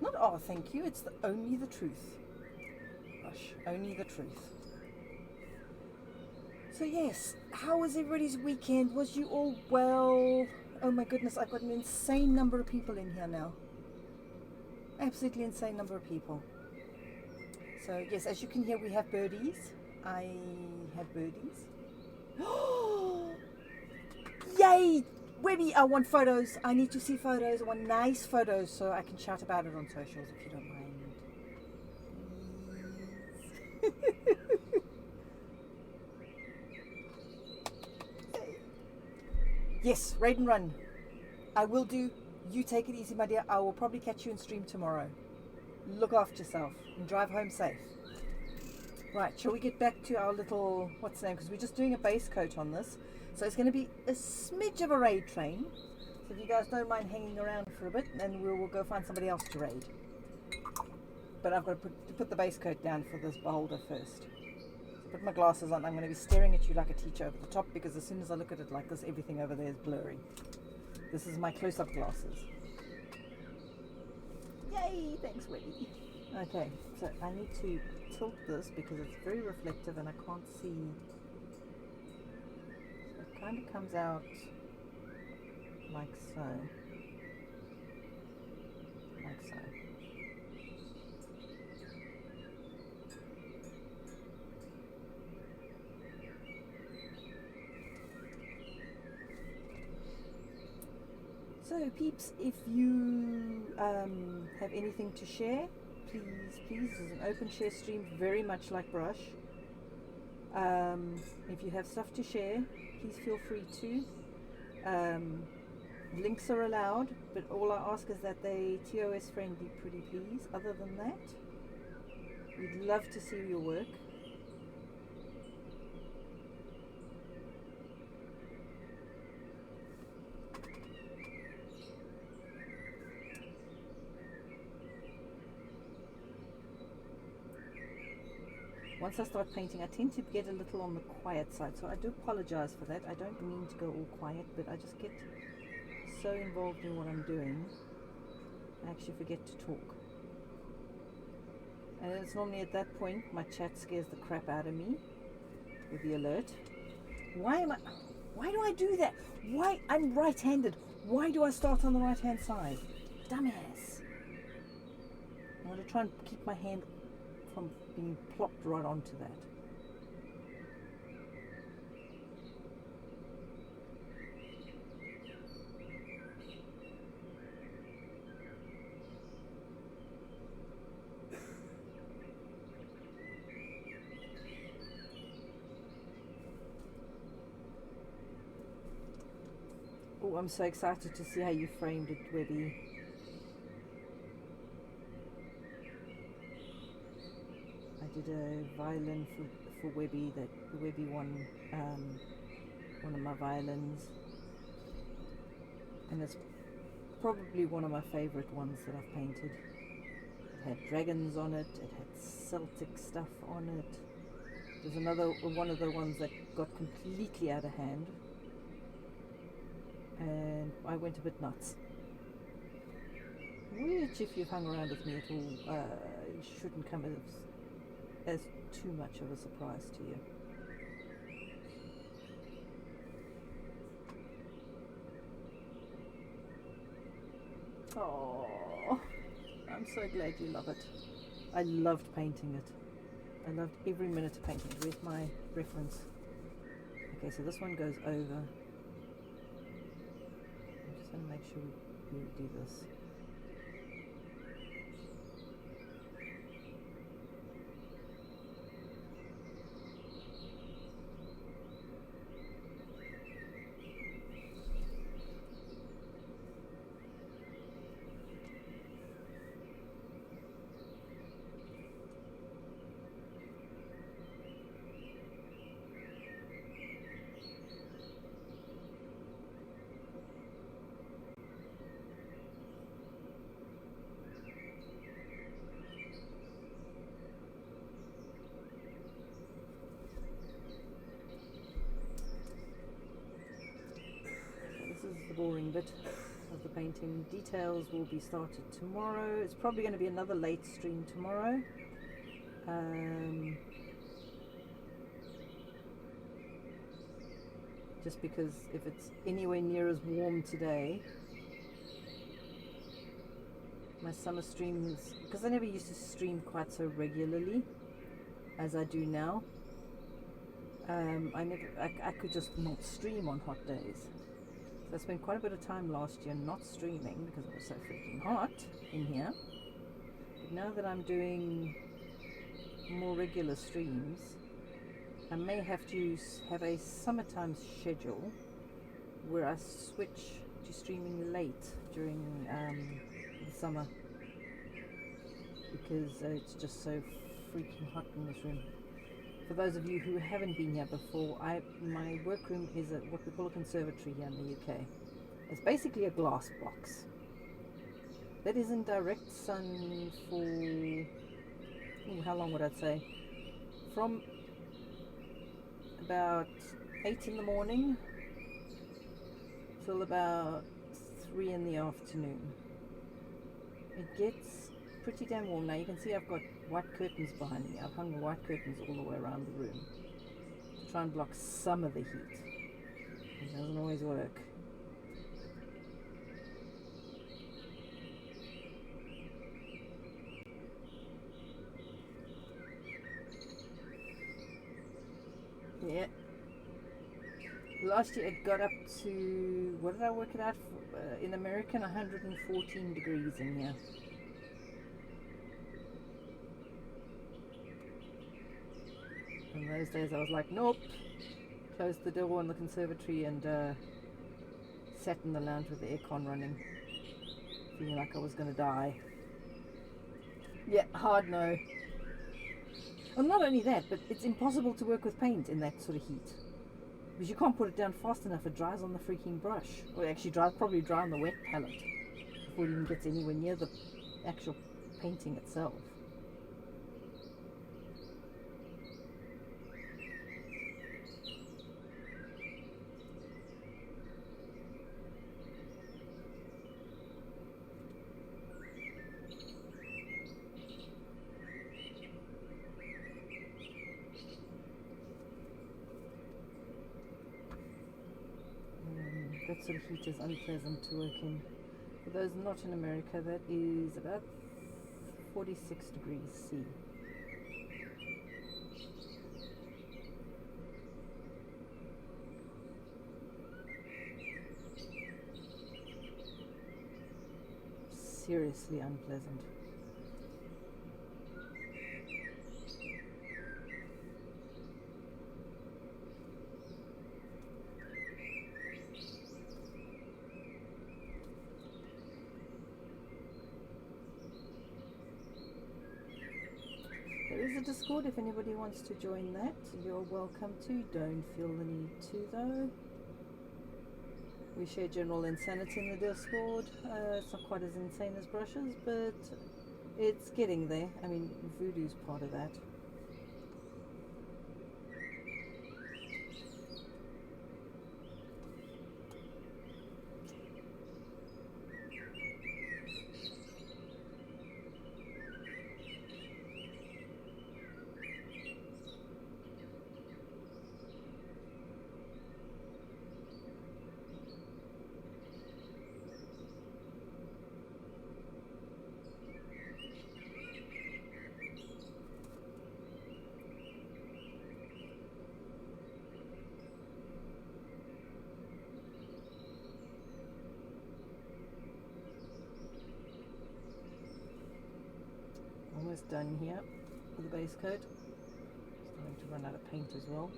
Not thank you. It's only the truth. Gosh, only the truth. So yes, how was everybody's weekend? Was you all well? Oh my goodness, I've got an insane number of people in here now. Absolutely insane number of people. So yes, as you can hear, we have birdies. I have birdies. Yay! Webby, I want photos. I need to see photos. I want nice photos so I can shout about it on socials if you don't mind. Yes, raid and run. I will do. You take it easy, my dear. I will probably catch you in stream tomorrow. Look after yourself and drive home safe. Right, shall we get back to our little, what's the name? Because we're just doing a base coat on this. So it's going to be a smidge of a raid train. So if you guys don't mind hanging around for a bit, then we'll go find somebody else to raid. But I've got to put the base coat down for this beholder first. So put my glasses on. I'm going to be staring at you like a teacher over the top because as soon as I look at it like this, everything over there is blurry. This is my close-up glasses. Yay! Thanks, Webby. Okay, so I need to tilt this because it's very reflective and I can't see. So it kind of comes out like so. Like so. So peeps, if you have anything to share, please, this is an open share stream, very much like Brush. If you have stuff to share, please feel free to. Links are allowed, but all I ask is that they TOS friendly, pretty please. Other than that, we'd love to see your work. Once I start painting, I tend to get a little on the quiet side, so I do apologize for that. I don't mean to go all quiet, but I just get so involved in what I'm doing, I actually forget to talk. And it's normally at that point my chat scares the crap out of me with the alert. Why do I do that? Why? I'm right-handed. Why do I start on the right-hand side? Dumbass. I want to try and keep my hand from being plopped right onto that. Oh, I'm so excited to see how you framed it, Webby. I did a violin for Webby, that Webby won one of my violins, and it's probably one of my favorite ones that I've painted. It had dragons on it, it had Celtic stuff on it. There's another one of the ones that got completely out of hand, and I went a bit nuts, which if you've hung around with me at all, shouldn't come as too much of a surprise to you. Oh, I'm so glad you love it. I loved painting it. I loved every minute of painting it. Where's my reference? Okay, so this one goes over. I'm just going to make sure we do this. boring bit of the painting. Details will be started tomorrow. It's probably going to be another late stream tomorrow. Just because if it's anywhere near as warm today, my summer streams, because I never used to stream quite so regularly as I do now, I could just not stream on hot days. So I spent quite a bit of time last year not streaming because it was so freaking hot in here. But now that I'm doing more regular streams, I may have to have a summertime schedule where I switch to streaming late during the summer, because it's just so freaking hot in this room. For those of you who haven't been here before, my workroom is at what we call a conservatory here in the UK. It's basically a glass box that is in direct sun for, how long would I say? From about 8 in the morning till about 3 in the afternoon. It gets pretty damn warm. Now you can see I've got white curtains behind me. I've hung white curtains all the way around the room to try and block some of the heat. It doesn't always work. Yeah. Last year it got up to, what did I work it out for, in American, 114 degrees in here. In those days I was like, nope. Closed the door in the conservatory and sat in the lounge with the aircon running, feeling like I was going to die. Yeah, hard no. Well, not only that, but it's impossible to work with paint in that sort of heat. Because you can't put it down fast enough, it dries on the freaking brush. Or actually probably dry on the wet palette before it even gets anywhere near the actual painting itself. That sort of heat is unpleasant to work in. For those not in America, that is about 46 degrees C. Seriously unpleasant. There is a Discord if anybody wants to join that. You're welcome to. Don't feel the need to though. We share general insanity in the Discord. It's not quite as insane as brushes, but it's getting there. I mean, voodoo's part of that. Almost done here with the base coat. Starting to run out of paint as well.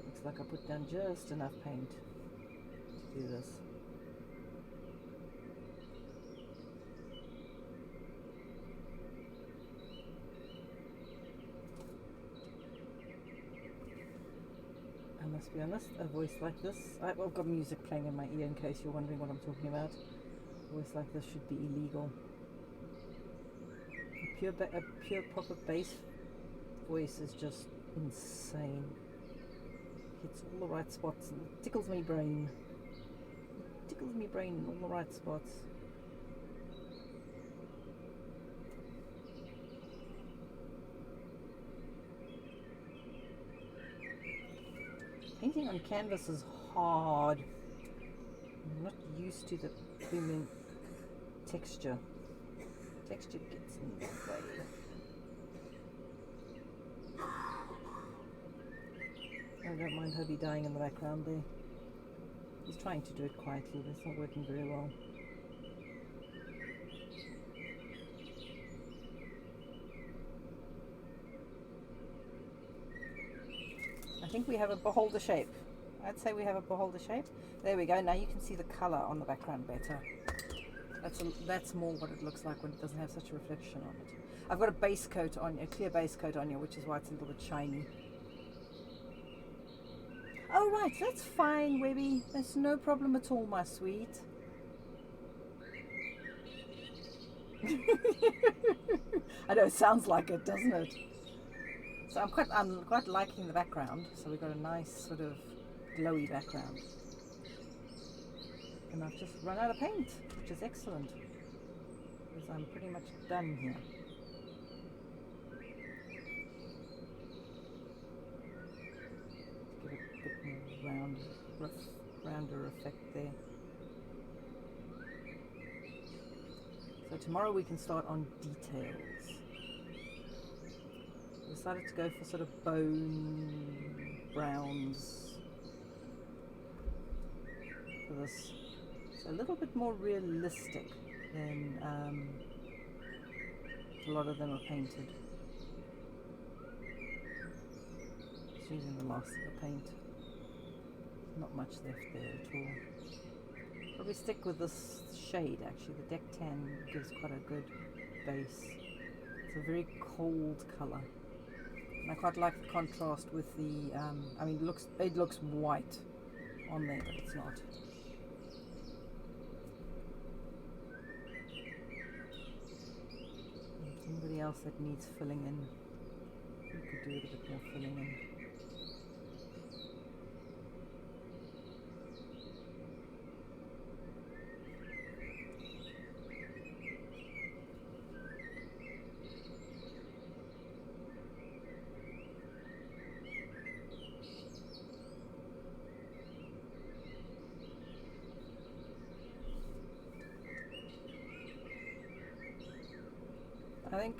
Looks like I put down just enough paint to do this. I must be honest, a voice like this, I've got music playing in my ear in case you're wondering what I'm talking about. A voice like this should be illegal. A pure proper bass voice is just insane. Hits all the right spots and tickles my brain. It tickles me brain in all the right spots. Painting on canvas is hard. I'm not used to the booming texture. Texture gets in the way. I don't mind Hobie dying in the background there. He's trying to do it quietly, but it's not working very well. I think we have a beholder shape. I'd say we have a beholder shape. There we go. Now you can see the color on the background better. That's more what it looks like when it doesn't have such a reflection on it. I've got a base coat on, a clear base coat on here, which is why it's a little bit shiny. Oh right, that's fine, Webby. That's no problem at all, my sweet. I know, it sounds like it, doesn't it? So I'm quite liking the background. So we've got a nice sort of glowy background. And I've just run out of paint, which is excellent. Because I'm pretty much done here. Give it a bit more rounder effect there. So tomorrow we can start on details. Decided to go for sort of bone browns for this. It's a little bit more realistic than a lot of them are painted. Just using the last of the paint. Not much left there at all. Probably stick with this shade actually. The deck tan gives quite a good base. It's a very cold colour. And I quite like the contrast with the, I mean it looks white on there, but it's not. Anybody else that needs filling in, you could do it a bit more filling in. I think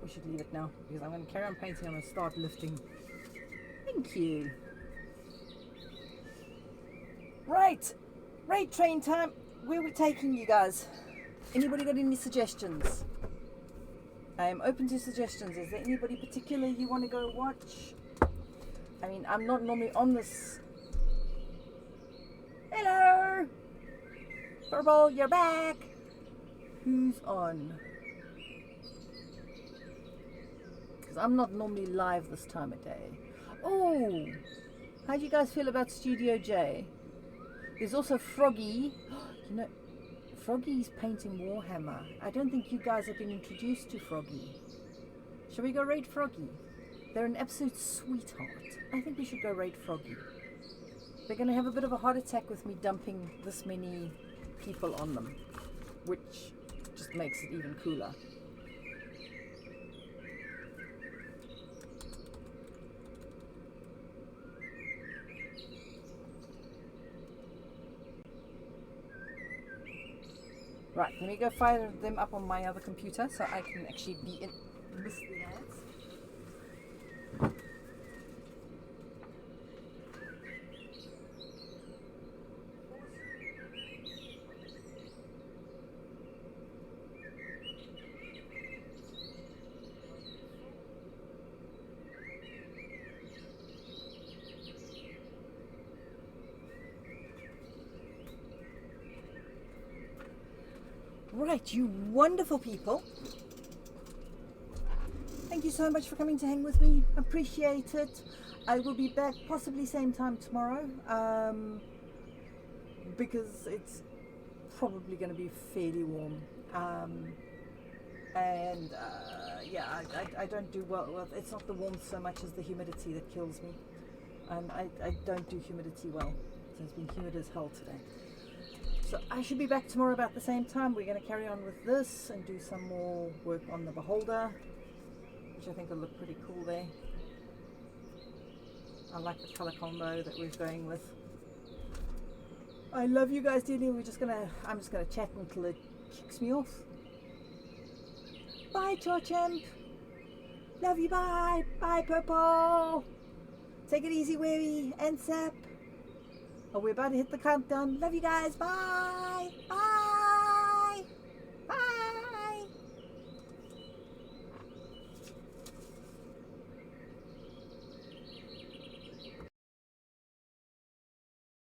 we should leave it now because I'm going to carry on painting. I'm going to start lifting. Thank you. Right, raid train time. Where are we taking you guys? Anybody got any suggestions? I am open to suggestions. Is there anybody particular you want to go watch? I mean, I'm not normally on this. Hello, Purple, you're back. Who's on? I'm not normally live this time of day. Oh, how do you guys feel about Studio J? There's also Froggy. You know, Froggy's painting Warhammer. I don't think you guys have been introduced to Froggy. Shall we go raid Froggy? They're an absolute sweetheart. I think we should go raid Froggy. They're going to have a bit of a heart attack with me dumping this many people on them, which just makes it even cooler. Right, let me go fire them up on my other computer so I can actually be in miss the ads. Right, you wonderful people. Thank you so much for coming to hang with me. Appreciate it. I will be back possibly same time tomorrow because it's probably going to be fairly warm. Yeah, I don't do well. It's not the warmth so much as the humidity that kills me. I don't do humidity well. So it's been humid as hell today. So I should be back tomorrow about the same time. We're going to carry on with this and do some more work on the Beholder, which I think will look pretty cool there. I like the color combo that we're going with. I love you guys dearly. I'm just gonna chat until it kicks me off. Bye, Chorchamp. Love you. Bye. Bye, Purple. Take it easy, Wary and Sap. Oh, we're about to hit the countdown. Love you guys. Bye. Bye.